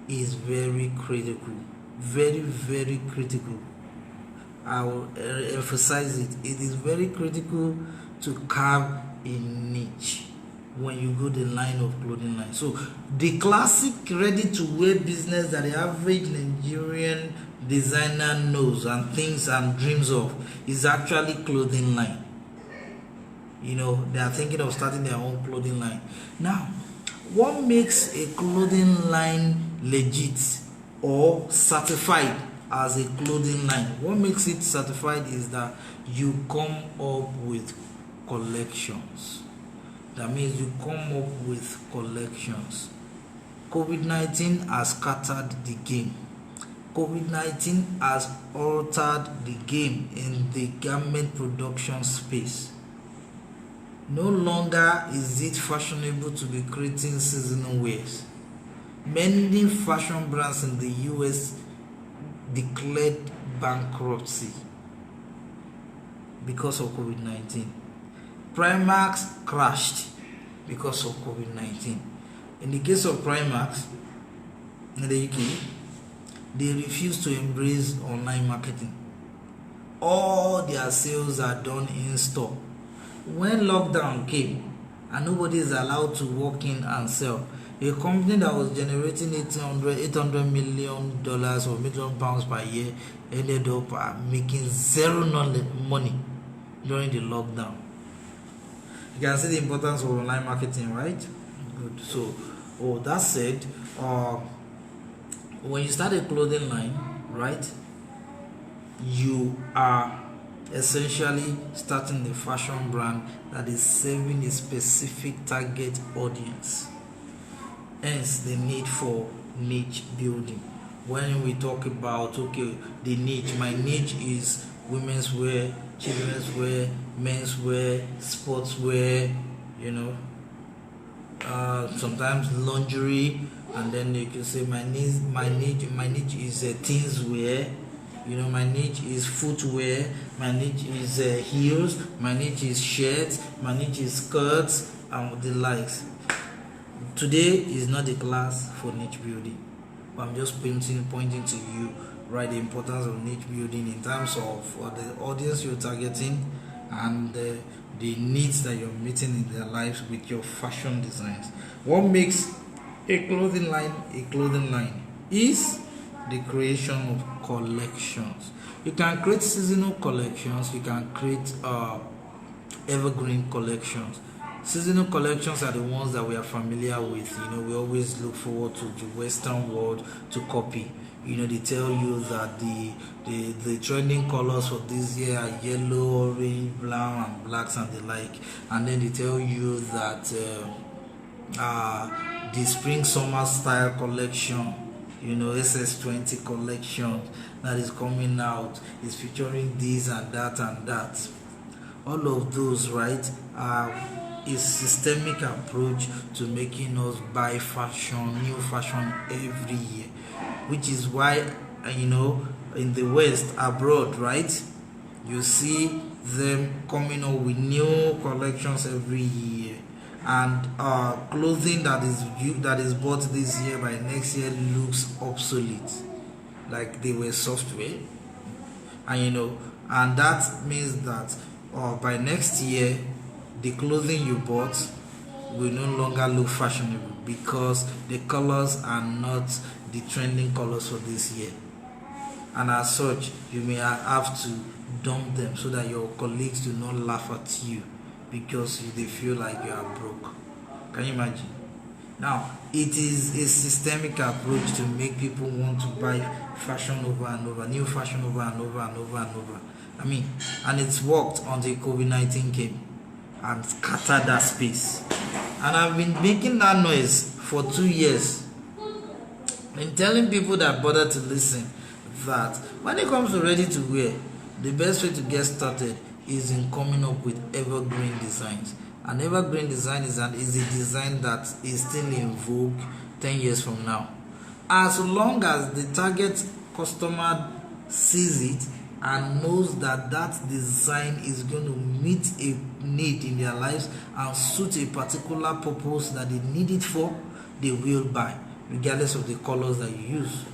S1: is very critical. Very, very critical. I will emphasize it. It is very critical to carve a niche when you go the line of clothing line. So the classic ready-to-wear business that the average Nigerian designer knows and thinks and dreams of is actually clothing line. They are thinking of starting their own clothing line. Now, what makes a clothing line legit or certified as a clothing line? What makes it certified is that you come up with collections. That means you come up with collections. COVID-19 has scattered the game. COVID-19 has altered the game in the garment production space. No longer is it fashionable to be creating seasonal wears. Many fashion brands in the US declared bankruptcy because of COVID-19. Primarks crashed because of COVID-19. In the case of Primarks in the UK, they refused to embrace online marketing. All their sales are done in store. When lockdown came and nobody is allowed to walk in and sell, a company that was generating $800 million or £1 million per year ended up making zero money during the lockdown. You can see the importance of online marketing, right? Good. So, that said, when you start a clothing line, right, you are essentially starting a fashion brand that is serving a specific target audience. Hence the need for niche building. When we talk about the niche, my niche is women's wear, children's wear, men's wear, sports wear, sometimes lingerie, and then you can say my niche is teens wear. My niche is footwear, my niche is heels, my niche is shirts, my niche is skirts, and the likes. Today is not a class for niche building, but I'm just pointing to you, right, the importance of niche building in terms of the audience you're targeting and the needs that you're meeting in their lives with your fashion designs. What makes a clothing line is the creation of collections. You can create seasonal collections, you can create evergreen collections. Seasonal collections are the ones that we are familiar with. We always look forward to the Western world to copy. They tell you that the trending colors for this year are yellow, orange, brown, and blacks and the like. And then they tell you that the spring summer style collection, SS20 collection that is coming out is featuring this and that and that. All of those, right, are a systemic approach to making us buy new fashion every year, which is why in the West, abroad, right, you see them coming up with new collections every year, and clothing that is bought this year by next year looks obsolete, like they were software, and that means that by next year the clothing you bought will no longer look fashionable because the colors are not the trending colors for this year, and as such you may have to dump them so that your colleagues do not laugh at you because they feel like you are broke. Can you imagine? Now, it is a systemic approach to make people want to buy fashion over and over, new fashion over and over and over and over. I mean, and it's worked until COVID-19 came and scattered that space. And I've been making that noise for 2 years, and telling people that bother to listen that when it comes to ready to wear, the best way to get started is in coming up with evergreen designs. An evergreen design is a design that is still in vogue 10 years from now. As long as the target customer sees it and knows that that design is going to meet a need in their lives and suit a particular purpose that they need it for, they will buy, regardless of the colors that you use.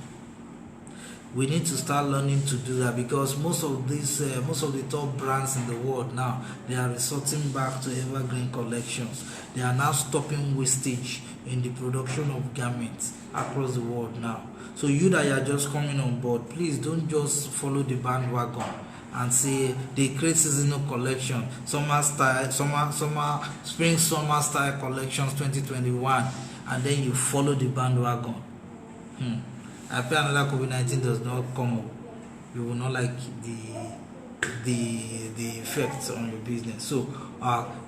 S1: We need to start learning to do that, because most of the top brands in the world now, they are resorting back to evergreen collections. They are now stopping wastage in the production of garments across the world now. So you that are just coming on board, please don't just follow the bandwagon and say they create seasonal collection, summer style, spring summer style collections 2021, and then you follow the bandwagon. I pray another COVID-19 does not come up. You will not like the effects on your business. So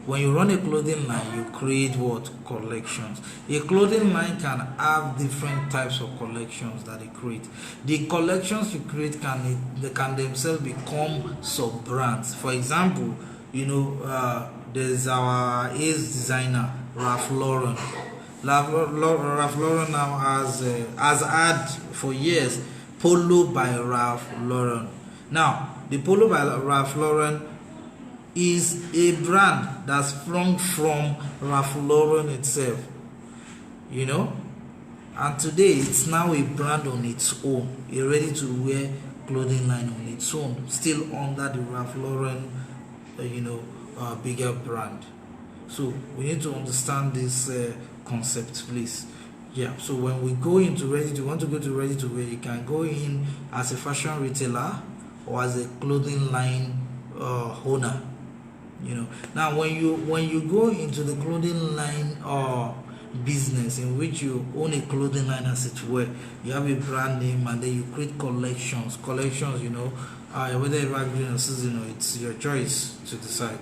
S1: when you run a clothing line, you create what? Collections. A clothing line can have different types of collections that they create. The collections you create can themselves become sub brands. For example, there's our ace designer Ralph Lauren. Ralph Lauren now has had for years Polo by Ralph Lauren. Now, the Polo by Ralph Lauren is a brand that sprung from Ralph Lauren itself, and today it's now a brand on its own, a ready-to-wear clothing line on its own, still under the Ralph Lauren, bigger brand. So we need to understand this concept, please. Yeah, so when we go into want to go to ready to wear, you can go in as a fashion retailer or as a clothing line owner. Now when you go into the clothing line business, in which you own a clothing line as it were, you have a brand name, and then you create collections, whether evergreen or seasonal, it's your choice to decide.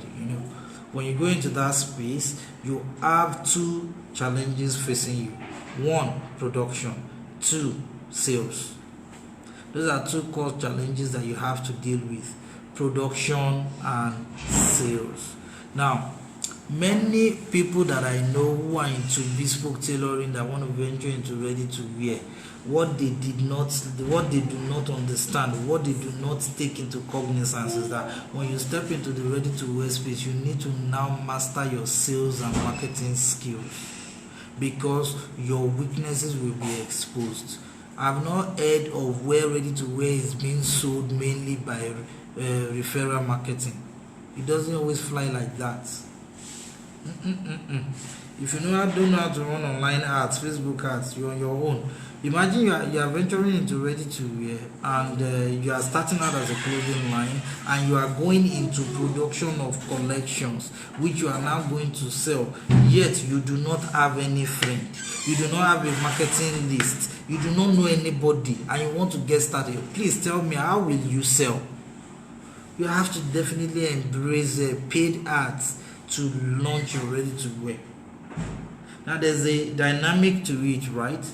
S1: When you go into that space, you have two challenges facing you. 1, production. 2, sales. Those are two core challenges that you have to deal with: production and sales. Now, many people that I know who are into bespoke tailoring, that want to venture into ready to wear, what they do not understand, what they do not take into cognizance is that when you step into the ready to wear space, you need to now master your sales and marketing skills, because your weaknesses will be exposed. I've not heard of where ready to wear is being sold mainly by referral marketing. It doesn't always fly like that. If you don't know how to run online ads, Facebook ads, you're on your own. Imagine you are venturing into ready to wear, and you are starting out as a clothing line, and you are going into production of collections which you are now going to sell, yet you do not have any friend, you do not have a marketing list, you do not know anybody, and you want to get started. Please tell me, how will you sell? You have to definitely embrace paid ads to launch your ready to wear. Now there's a dynamic to it, right?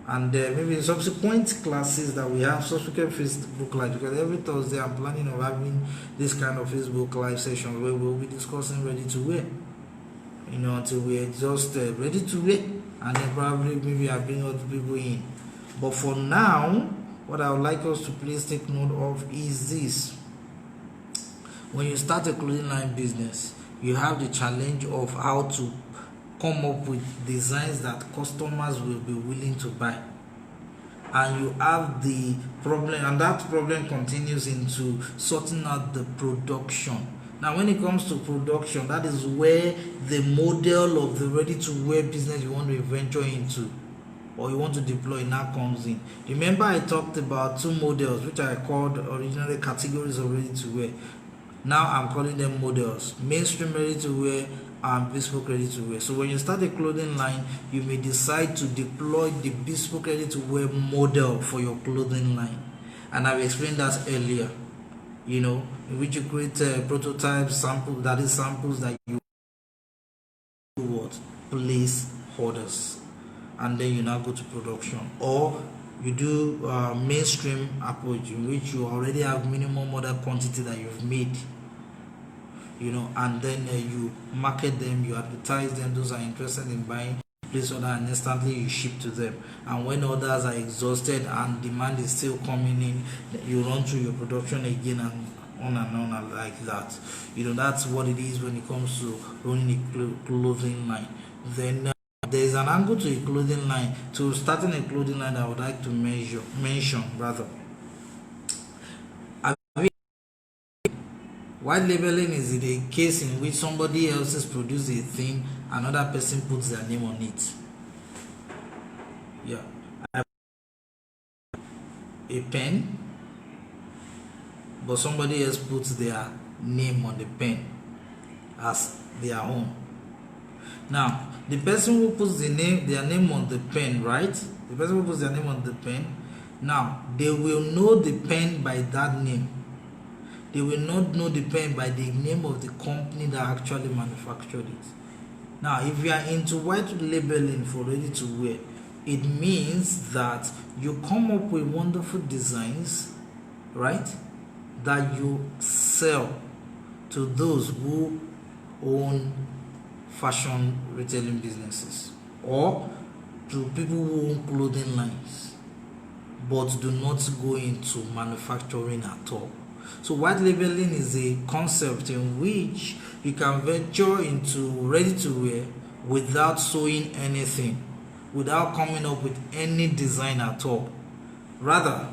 S1: And maybe in subsequent classes that we have, subsequent Facebook Live, because every Thursday I'm planning on having this kind of Facebook Live session where we'll be discussing ready to wear, until we're just ready to wear, and then probably maybe I'll bring other people in. But for now, what I would like us to please take note of is this: when you start a clothing line business, you have the challenge of how to come up with designs that customers will be willing to buy, and you have the problem, and that problem continues into sorting out the production. Now when it comes to production, that is where the model of the ready-to-wear business you want to venture into or you want to deploy now comes in. Remember I talked about two models which I called originally categories of ready-to-wear. Now I'm calling them models: mainstream ready-to-wear and bespoke ready to wear. So when you start a clothing line, you may decide to deploy the bespoke ready to wear model for your clothing line, and I've explained that earlier, in which you create prototypes, samples that you place orders, and then you now go to production. Or you do mainstream approach, in which you already have minimum order quantity that you've made, and then you market them, you advertise them, those are interested in buying, place order, and instantly you ship to them. And when orders are exhausted and demand is still coming in, you run through your production again, and on like that. That's what it is when it comes to running a clothing line. Then there is an angle to a clothing line. To starting a clothing line, I would like to mention rather. White labeling is the case in which somebody else has produced a thing, another person puts their name on it. Yeah. A pen, but somebody else puts their name on the pen as their own. Now, the person who puts their name on the pen, right? The person who puts their name on the pen, now they will know the pen by that name. They will not know the pen by the name of the company that actually manufactured it. Now, if you are into white labeling for ready to wear, it means that you come up with wonderful designs, right, that you sell to those who own fashion retailing businesses, or to people who own clothing lines but do not go into manufacturing at all. So white labeling is a concept in which you can venture into ready to wear without sewing anything, without coming up with any design at all. Rather,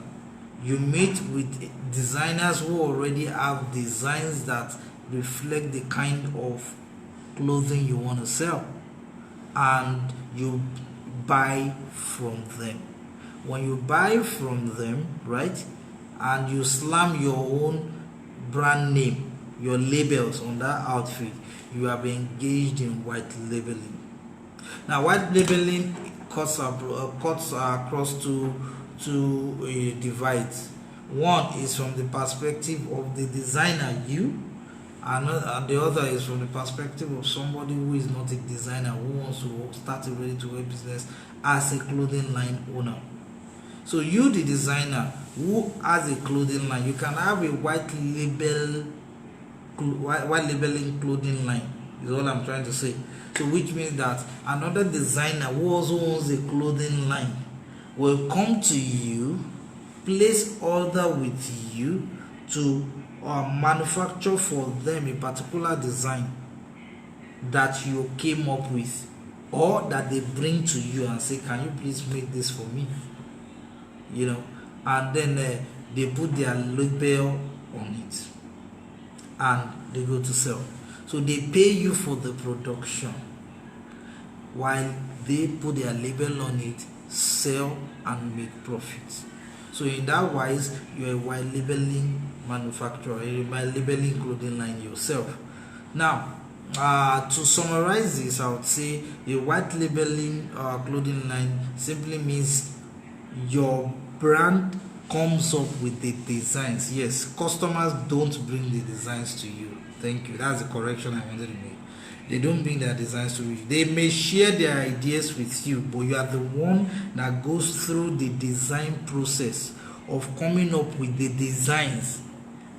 S1: you meet with designers who already have designs that reflect the kind of clothing you want to sell, and you buy from them. When you buy from them, right, and you slam your own brand name, your labels on that outfit, you have engaged in white labeling. Now, white labeling cuts across two divides. One is from the perspective of the designer, and the other is from the perspective of somebody who is not a designer, who wants to start a ready-to-wear business as a clothing line owner. So you, the designer who has a clothing line, you can have a white labeling clothing line, is all I'm trying to say. So which means that another designer who also owns a clothing line will come to you, place order with you to manufacture for them a particular design that you came up with, or that they bring to you and say, can you please make this for me? And then they put their label on it and they go to sell. So they pay you for the production while they put their label on it, sell and make profits. So in that wise, you're a white labeling manufacturer, a white labeling clothing line yourself. Now, to summarize this, I would say a white labeling clothing line simply means your brand comes up with the designs. Yes, customers don't bring the designs to you. Thank you. That's the correction I wanted to make. They don't bring their designs to you. They may share their ideas with you, but you are the one that goes through the design process of coming up with the designs,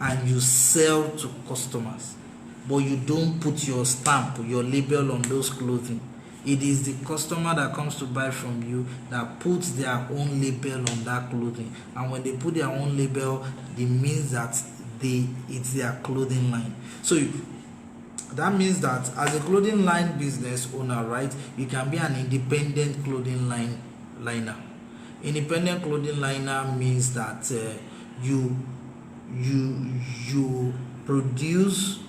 S1: and you sell to customers. But you don't put your stamp, your label on those clothing. It is the customer that comes to buy from you that puts their own label on that clothing. And when they put their own label, it means that it's their clothing line. So that means that as a clothing line business owner, right, you can be an independent clothing liner. Independent clothing liner means that you produce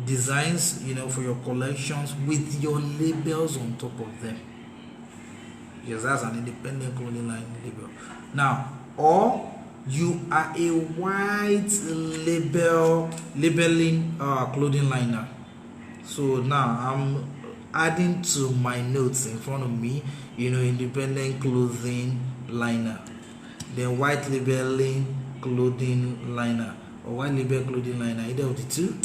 S1: designs, for your collections with your labels on top of them. Yes, that's an independent clothing line label. Now, or you are a white labeling clothing liner. So now I'm adding to my notes in front of me, independent clothing liner, then white labeling clothing liner, or white label clothing liner, either of the two,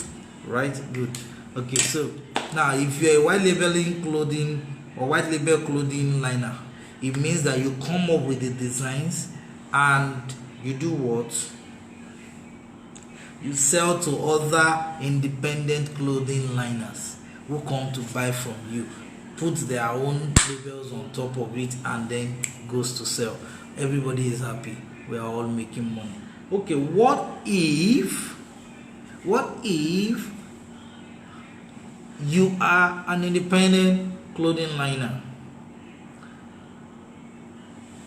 S1: right? Good. Okay, so now if you're a white labeling clothing or white label clothing liner, it means that you come up with the designs and you do what? You sell to other independent clothing liners who come to buy from you, put their own labels on top of it, and then goes to sell. Everybody is happy. We are all making money. Okay, what if you are an independent clothing liner?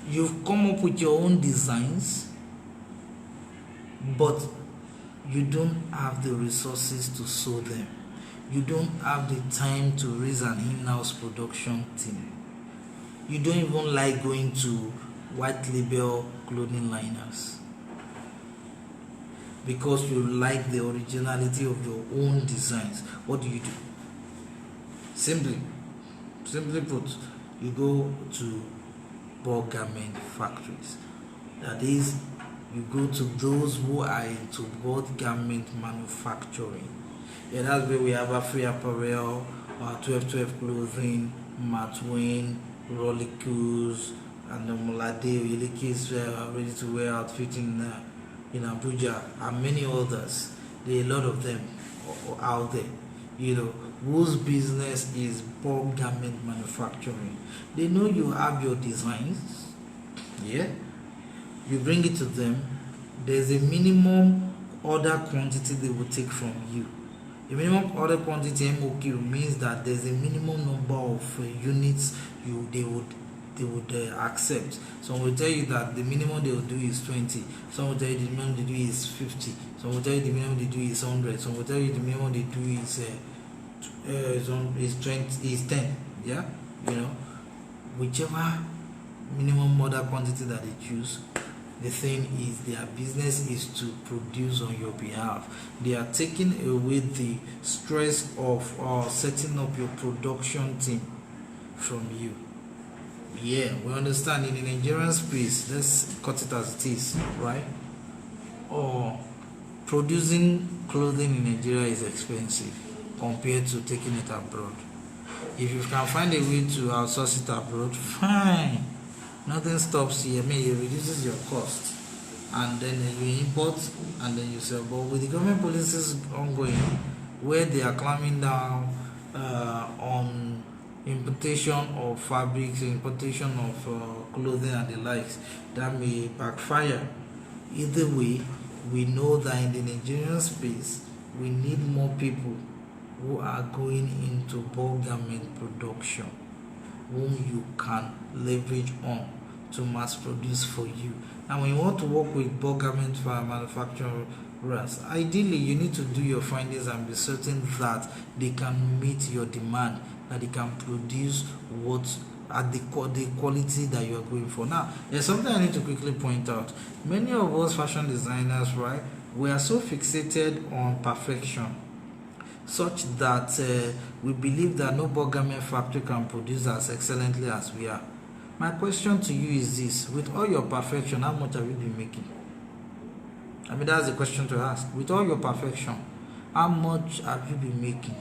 S1: You've come up with your own designs, but you don't have the resources to sew them. You don't have the time to raise an in-house production team. You don't even like going to white label clothing liners because you like the originality of your own designs. What do? Simply put, you go to bulk garment factories. That is, you go to those who are into bulk garment manufacturing. Yeah, that's where we have Afri Apparel, 1212 Clothing, Matwin, Rollicus, and the Mulade, Yelikis ready to wear outfit in Abuja, and many others. There are a lot of them out there, whose business is bulk garment manufacturing. They know you have your designs, yeah. You bring it to them. There's a minimum order quantity they will take from you. A minimum order quantity MOQ means that there's a minimum number of units they would accept. Some will tell you that the minimum they will do is 20. Some will tell you the minimum they do is 50. Some will tell you the minimum they do is 100. Some will tell you the minimum they do is 10. Yeah, whichever minimum order quantity that they choose. The thing is, their business is to produce on your behalf. They are taking away the stress of setting up your production team from you. Yeah, we understand. In the Nigerian space, let's cut it as it is, right? Or producing clothing in Nigeria is expensive compared to taking it abroad. If you can find a way to outsource it abroad, fine. Nothing stops you. It reduces your cost, and then you import and then you sell. But with the government policies ongoing, where they are clamping down on importation of fabrics, importation of clothing and the likes, that may backfire. Either way, we know that in the Nigerian space, we need more people who are going into bulk garment production, whom you can leverage on to mass produce for you. And when you want to work with bulk garment manufacturers, ideally you need to do your findings and be certain that they can meet your demand, that they can produce what at the quality that you are going for. Now, there's something I need to quickly point out. Many of us fashion designers, right, we are so fixated on perfection, such that we believe that no bulk garment factory can produce as excellently as we are. My question to you is this: with all your perfection, how much have you been making? That's the question to ask. With all your perfection, how much have you been making?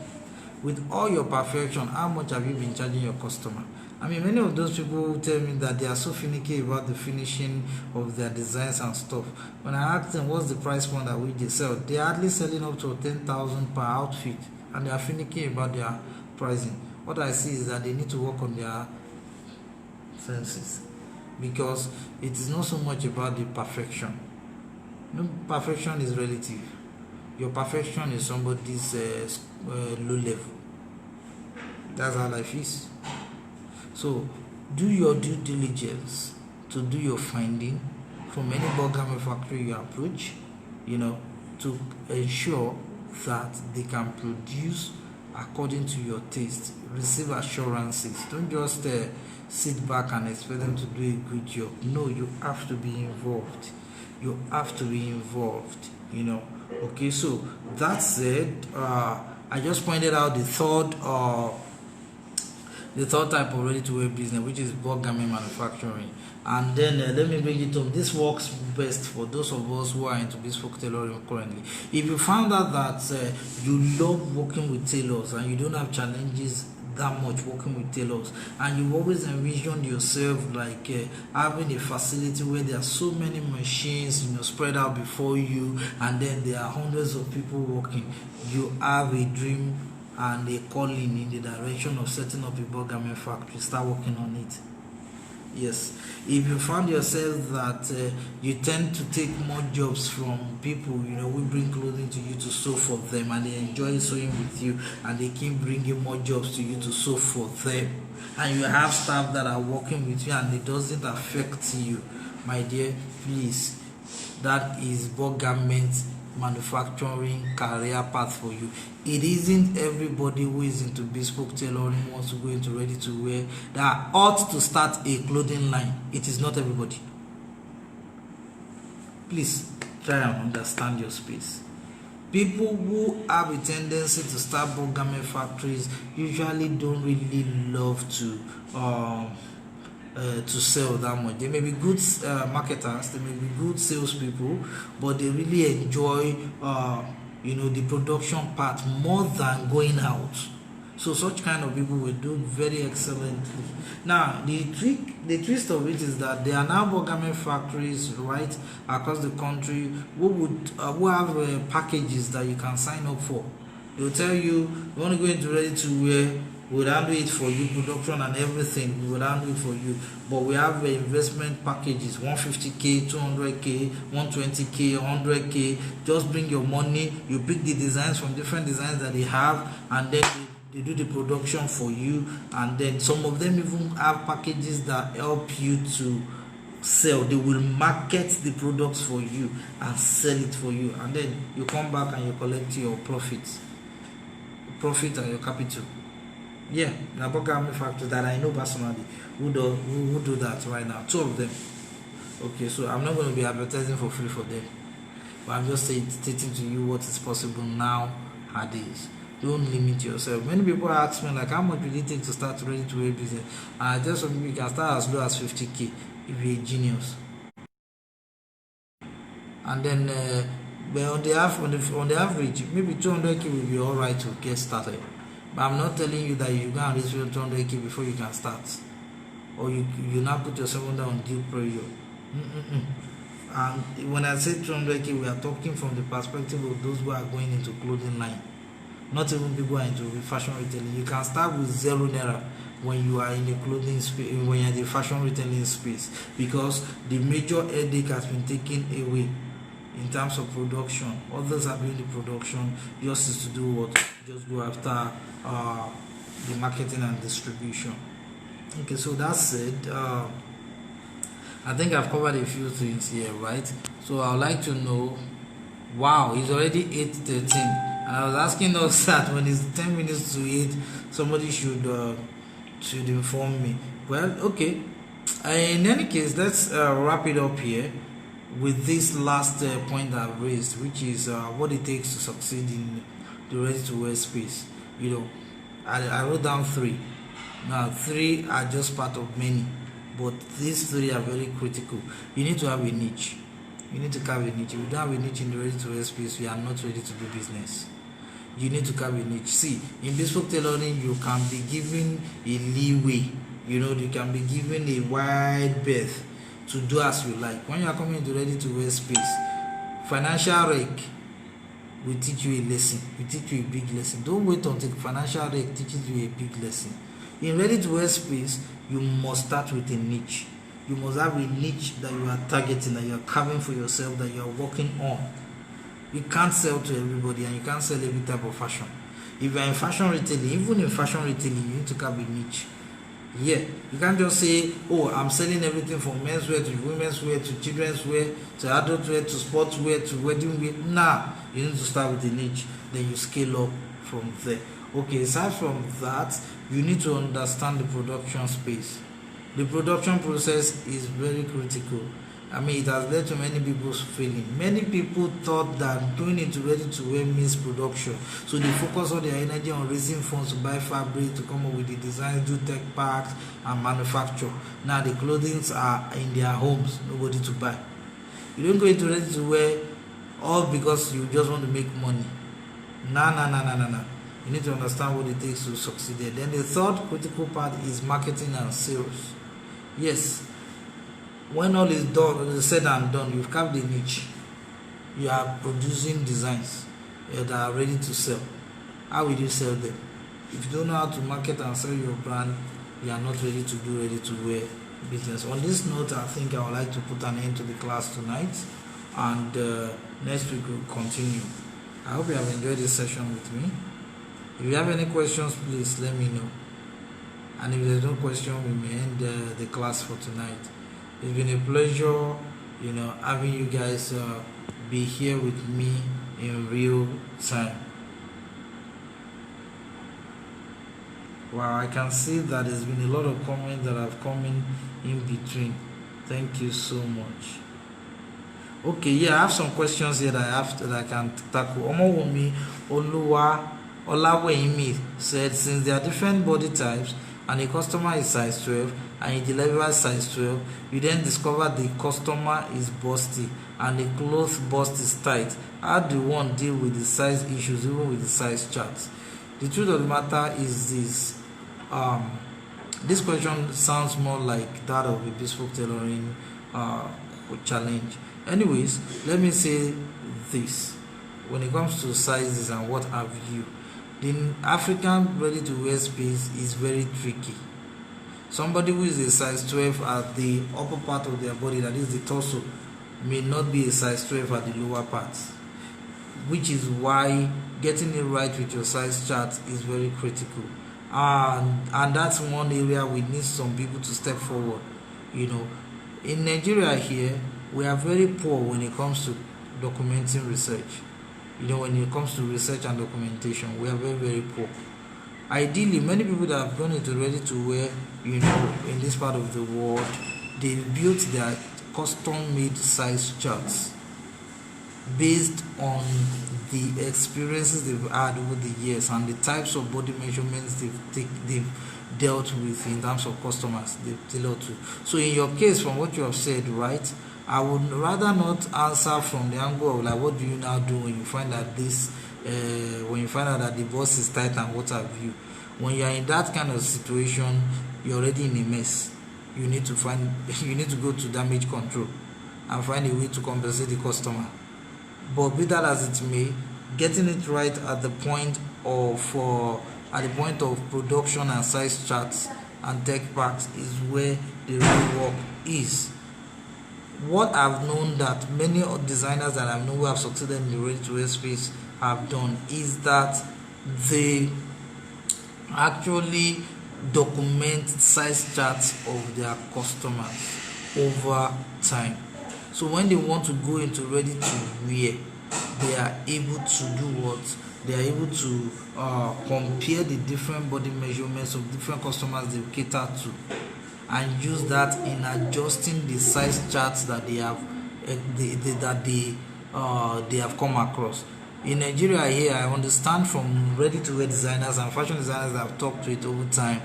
S1: With all your perfection, how much have you been charging your customer? Many of those people tell me that they are so finicky about the finishing of their designs and stuff. When I ask them what's the price point at which they sell, they are hardly selling up to 10,000 per outfit, and they are finicky about their pricing. What I see is that they need to work on their senses, because it is not so much about the perfection. Perfection is relative. Your perfection is somebody's low level. That's how life is. So do your due diligence to do your finding from any bulk garment factory you approach, to ensure that they can produce according to your taste. Receive assurances. Don't just sit back and expect them to do a good job. No, you have to be involved. Okay, so that said, I just pointed out the third type of ready-to-wear business, which is bulk garment manufacturing. And then let me bring it home. This works best for those of us who are into bespoke tailoring currently. If you found out that you love working with tailors and you don't have challenges that much working with tailors, and you've always envisioned yourself like having a facility where there are so many machines, spread out before you, and then there are hundreds of people working, you have a dream and a calling in the direction of setting up a bulk garment factory. Start working on it. Yes, if you found yourself that you tend to take more jobs from people, we bring clothing to you to sew for them, and they enjoy sewing with you, and they keep bringing more jobs to you to sew for them, and you have staff that are working with you and it doesn't affect you, my dear, please, that is bulk garment manufacturing career path for you. It isn't everybody who is into bespoke tailoring wants to go into ready to wear that ought to start a clothing line. It is not everybody. Please try and understand your space. People who have a tendency to start bulk garment factories usually don't really love to sell that much. They may be good marketers, they may be good salespeople, but they really enjoy the production part more than going out. So such kind of people will do very excellently. Now the twist of it is that there are now bulk garment factories right across the country who have packages that you can sign up for. They'll tell you want to go into ready to wear, we'll handle it for you, production and everything, we will handle it for you. But we have investment packages, 150k, 200k, 120k, 100k. Just bring your money, you pick the designs from different designs that they have, and then they do the production for you. And then some of them even have packages that help you to sell. They will market the products for you and sell it for you, and then you come back and you collect your profit and your capital. Yeah, the bulk garment factories that I know personally who do that right now. 2 of them. Okay, so I'm not going to be advertising for free for them, but I'm just stating to you what is possible nowadays. Don't limit yourself. Many people ask me like, how much will it take to start ready to wear business? And I tell some people you can start as low as 50k if you're a genius. And then but on the average, maybe 200k will be alright to get started. But I'm not telling you that you go and reach 200k before you can start, or you now put yourself under undue pressure. And when I say 200k, we are talking from the perspective of those who are going into clothing line. Not even people who are into fashion retailing. You can start with 0 naira when you are in the clothing space, when you are in the fashion retailing space, because the major headache has been taken away in terms of production. Others are doing the production. Yours is to do what? Just go after the marketing and distribution. Okay, so that said, I think I've covered a few things here, right? So I would like to know, wow, it's already 8:13, and I was asking us that when it's 10 minutes to 8, somebody should inform me. Well, okay. In any case, let's wrap it up here with this last point I've raised, which is what it takes to succeed in the ready-to-wear space. I wrote down 3. Now 3 are just part of many, but these 3 are very critical. You need to have a niche. You need to carve a niche. If you don't have a niche in the ready-to-wear space, you are not ready to do business. You need to carve a niche. See, in bespoke tailoring, you can be given a leeway. You can be given a wide berth to do as you like. When you are coming into ready-to-wear space, financial rec will teach you a lesson. Will teach you a big lesson. Don't wait until financial rec teaches you a big lesson. In ready-to-wear space, you must start with a niche. You must have a niche that you are targeting, that you are carving for yourself, that you are working on. You can't sell to everybody, and you can't sell every type of fashion. If you are in fashion retailing, even in fashion retailing, you need to carve a niche. Yeah, you can't just say, oh, I'm selling everything from menswear to women's wear to children's wear to adult wear to sports wear to wedding wear. Nah, you need to start with a niche, then you scale up from there. Okay, aside from that, you need to understand the production space. The production process is very critical, I mean, it has led to many people's failing. Many people thought that doing it ready-to-wear means production, so they focus all their energy on raising funds to buy fabric, to come up with the designs, do tech packs, and manufacture. Now the clothing are in their homes, nobody to buy. You don't go into ready-to-wear all because you just want to make money. Nah. You need to understand what it takes to succeed there. Then the third critical part is marketing and sales. Yes, when all is done, said and done, you've carved a niche. You are producing designs that are ready to sell. How will you sell them? If you don't know how to market and sell your brand, you are not ready to do ready-to-wear business. On this note, I think I would like to put an end to the class tonight, and next week we'll continue. I hope you have enjoyed this session with me. If you have any questions, please let me know. And if there's no question, we may end the class for tonight. It's been a pleasure, having you guys be here with me in real time. Wow, I can see that there's been a lot of comments that have come in between. Thank you so much. Okay, yeah, I have some questions here that I can tackle. Omowumi Olaweyimi said, since there are different body types and a customer is size 12 and he delivers size 12, you then discover the customer is busty and the cloth bust is tight. How do one deal with the size issues even with the size charts? The truth of the matter is this. This question sounds more like that of a bespoke tailoring challenge. Anyways, let me say this. When it comes to sizes and what have you, the African ready-to-wear space is very tricky. Somebody who is a size 12 at the upper part of their body, that is the torso, may not be a size 12 at the lower part, which is why getting it right with your size chart is very critical. And that's one area we need some people to step forward. In Nigeria here, we are very poor when it comes to documenting research. When it comes to research and documentation, we are very, very poor. Ideally, many people that have gone into ready-to-wear, in this part of the world, they built their custom-made size charts based on the experiences they've had over the years and the types of body measurements they've dealt with in terms of customers they've tailored to. So in your case, from what you have said, right, I would rather not answer from the angle of like, what do you now do when you find that that the boss is tight and what have you. When you are in that kind of situation, you're already in a mess. You need to go to damage control and find a way to compensate the customer. But be that as it may, getting it right at the point of production and size charts and tech packs is where the real work is. What I've known that many designers that I know who have succeeded in the ready-to-wear space have done is that they actually document size charts of their customers over time. So when they want to go into ready-to-wear, they are able to do what? They are able to compare the different body measurements of different customers they cater to, and use that in adjusting the size charts that they have they have come across. In Nigeria here, I understand from ready-to-wear designers and fashion designers that I've talked with over time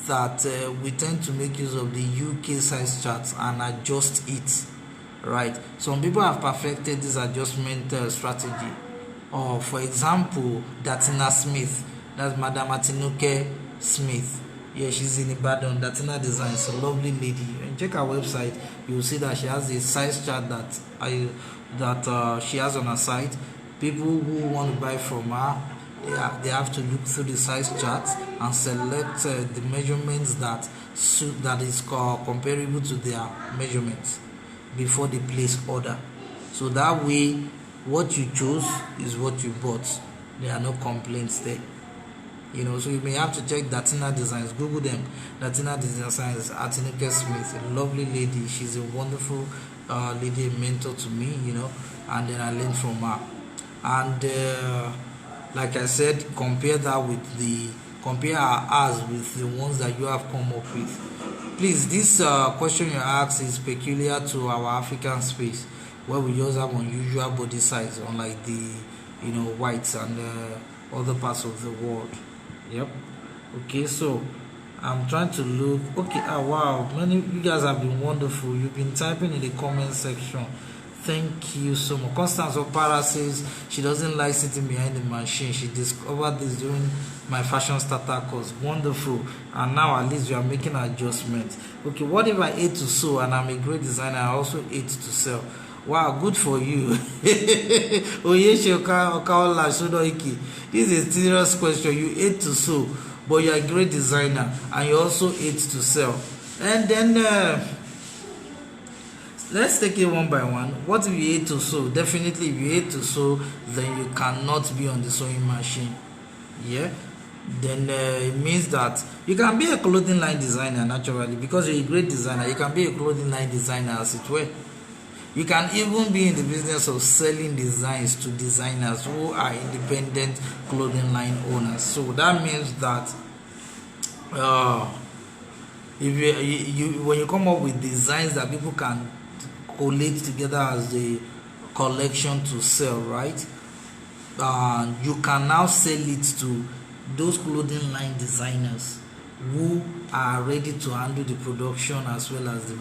S1: that we tend to make use of the UK size charts and adjust it. Right, some people have perfected this adjustment strategy. For example, Datina Smith, that's Madam Atinuke Smith. Yeah, she's in Ibadan. Datina Designs, a lovely lady. And check her website, you will see that she has a size chart that she has on her site. People who want to buy from her, they have to look through the size charts and select the measurements that is comparable to their measurements before they place order. So that way, what you chose is what you bought. There are no complaints there. So you may have to check Datina Designs. Google them. Datina Designs, Atinuke Smith, a lovely lady. She's a wonderful lady, a mentor to me, and then I learned from her. And like I said, compare ours with the ones that you have come up with. Please, this question you asked is peculiar to our African space, where we just have unusual body size, unlike the whites and other parts of the world. Yep. Okay, so I'm trying to look. Okay, wow, many you guys have been wonderful. You've been typing in the comment section. Thank you so much. Constance Opara says she doesn't like sitting behind the machine. She discovered this during my fashion starter course. Wonderful. And now at least you are making adjustments. Okay, what if I hate to sew and I'm a great designer? I also hate to sell. Wow, good for you. This is a serious question. You hate to sew, but you're a great designer and you also hate to sell. And then let's take it one by one. What if you hate to sew? Definitely, if you hate to sew, then you cannot be on the sewing machine. Yeah. Then it means that you can be a clothing line designer naturally, because you're a great designer. You can be a clothing line designer as it were. You can even be in the business of selling designs to designers who are independent clothing line owners. So that means that if you when you come up with designs that people can collate together as a collection to sell, right? You can now sell it to those clothing line designers who are ready to handle the production as well as the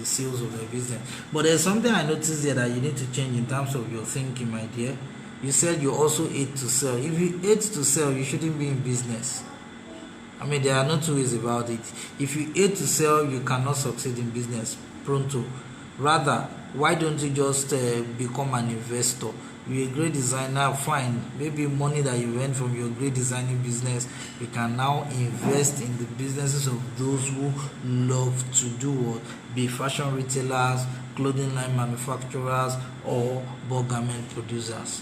S1: sales of their business. But there's something I noticed there that you need to change in terms of your thinking, my dear. You said you also hate to sell. If you hate to sell, you shouldn't be in business. I mean, there are no two ways about it. If you hate to sell, you cannot succeed in business pronto. Rather, why don't you just become an investor? You're a great designer, fine. Maybe money that you earn from your great designing business, you can now invest in the businesses of those who love to do what? Be fashion retailers, clothing line manufacturers, or bulk garment producers.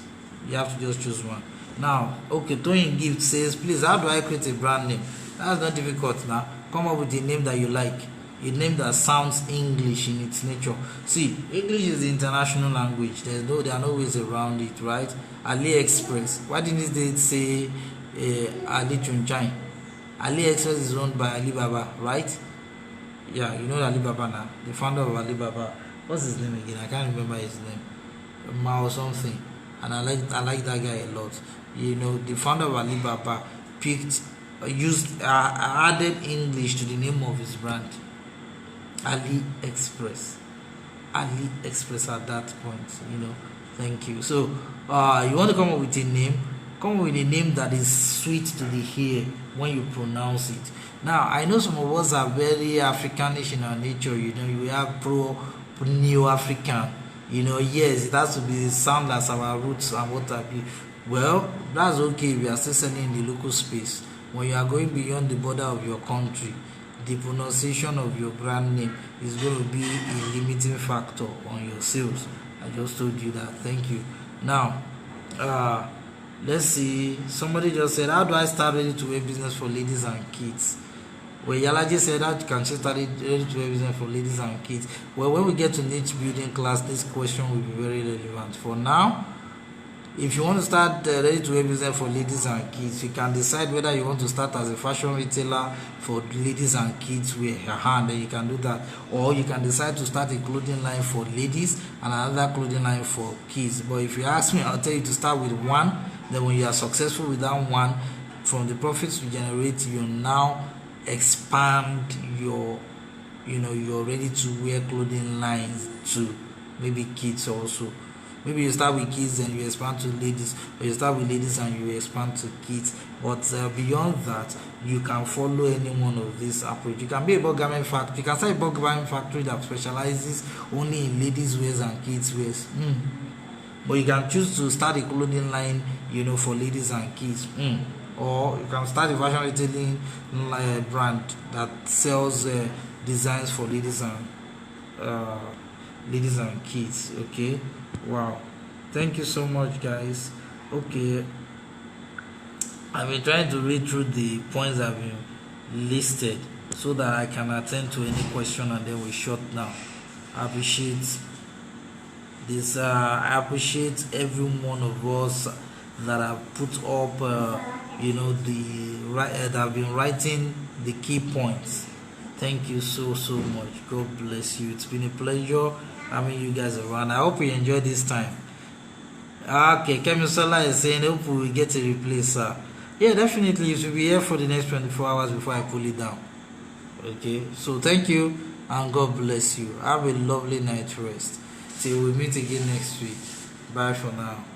S1: You have to just choose one. Now, okay, Tony Gift says, please, how do I create a brand name? That's not difficult now. Come up with a name that you like. A name that sounds English in its nature. See, English is the international language. There are no ways around it, right? AliExpress. Why didn't they say Ali Chunchai? AliExpress is owned by Alibaba, right? Yeah, you know Alibaba now. The founder of Alibaba. What's his name again? I can't remember his name. Ma or something. And I like that guy a lot. You know, the founder of Alibaba added English to the name of his brand. AliExpress at that point, Thank you. So you want to come up with a name, that is sweet to the ear when you pronounce it. Now, I know some of us are very Africanish in our nature. We have neo-African. Yes, it has to be sound as our roots and what have you. Well, that's okay if you are still selling in the local space. When you are going beyond the border of your country, the pronunciation of your brand name is going to be a limiting factor on your sales. I just told you that. Thank you. Now, let's see. Somebody just said, how do I start ready-to-wear business for ladies and kids? Well, Yalaji said, how can she start ready-to-wear business for ladies and kids? Well, when we get to niche building class, this question will be very relevant. For now, if you want to start ready-to-wear business for ladies and kids, you can decide whether you want to start as a fashion retailer for ladies and kids wear, then you can do that. Or you can decide to start a clothing line for ladies and another clothing line for kids. But if you ask me, I'll tell you to start with one. Then when you are successful with that one, from the profits you generate, you now expand your ready-to-wear clothing lines to maybe kids also. Maybe you start with kids and you expand to ladies, or you start with ladies and you expand to kids. But beyond that, you can follow any one of these approach. You can be a bulk garment factory. You can start a bulk garment factory that specializes only in ladies' wears and kids' wears. But you can choose to start a clothing line, for ladies and kids. Or you can start a fashion retailing brand that sells designs for ladies and kids. Okay. Wow, thank you so much, guys. Okay, I've been trying to read through the points that have been listed so that I can attend to any question and then we shut down. I appreciate this. I appreciate every one of us that have put up that have been writing the key points Thank you so much. God bless you. It's been a pleasure having you guys around. I hope you enjoyed this time. Okay, Kemisola is saying hope we get a replacer. Yeah, definitely it will be here for the next 24 hours before I pull it down. Okay, so thank you and God bless you. Have a lovely night rest. Till we meet again next week. Bye for now.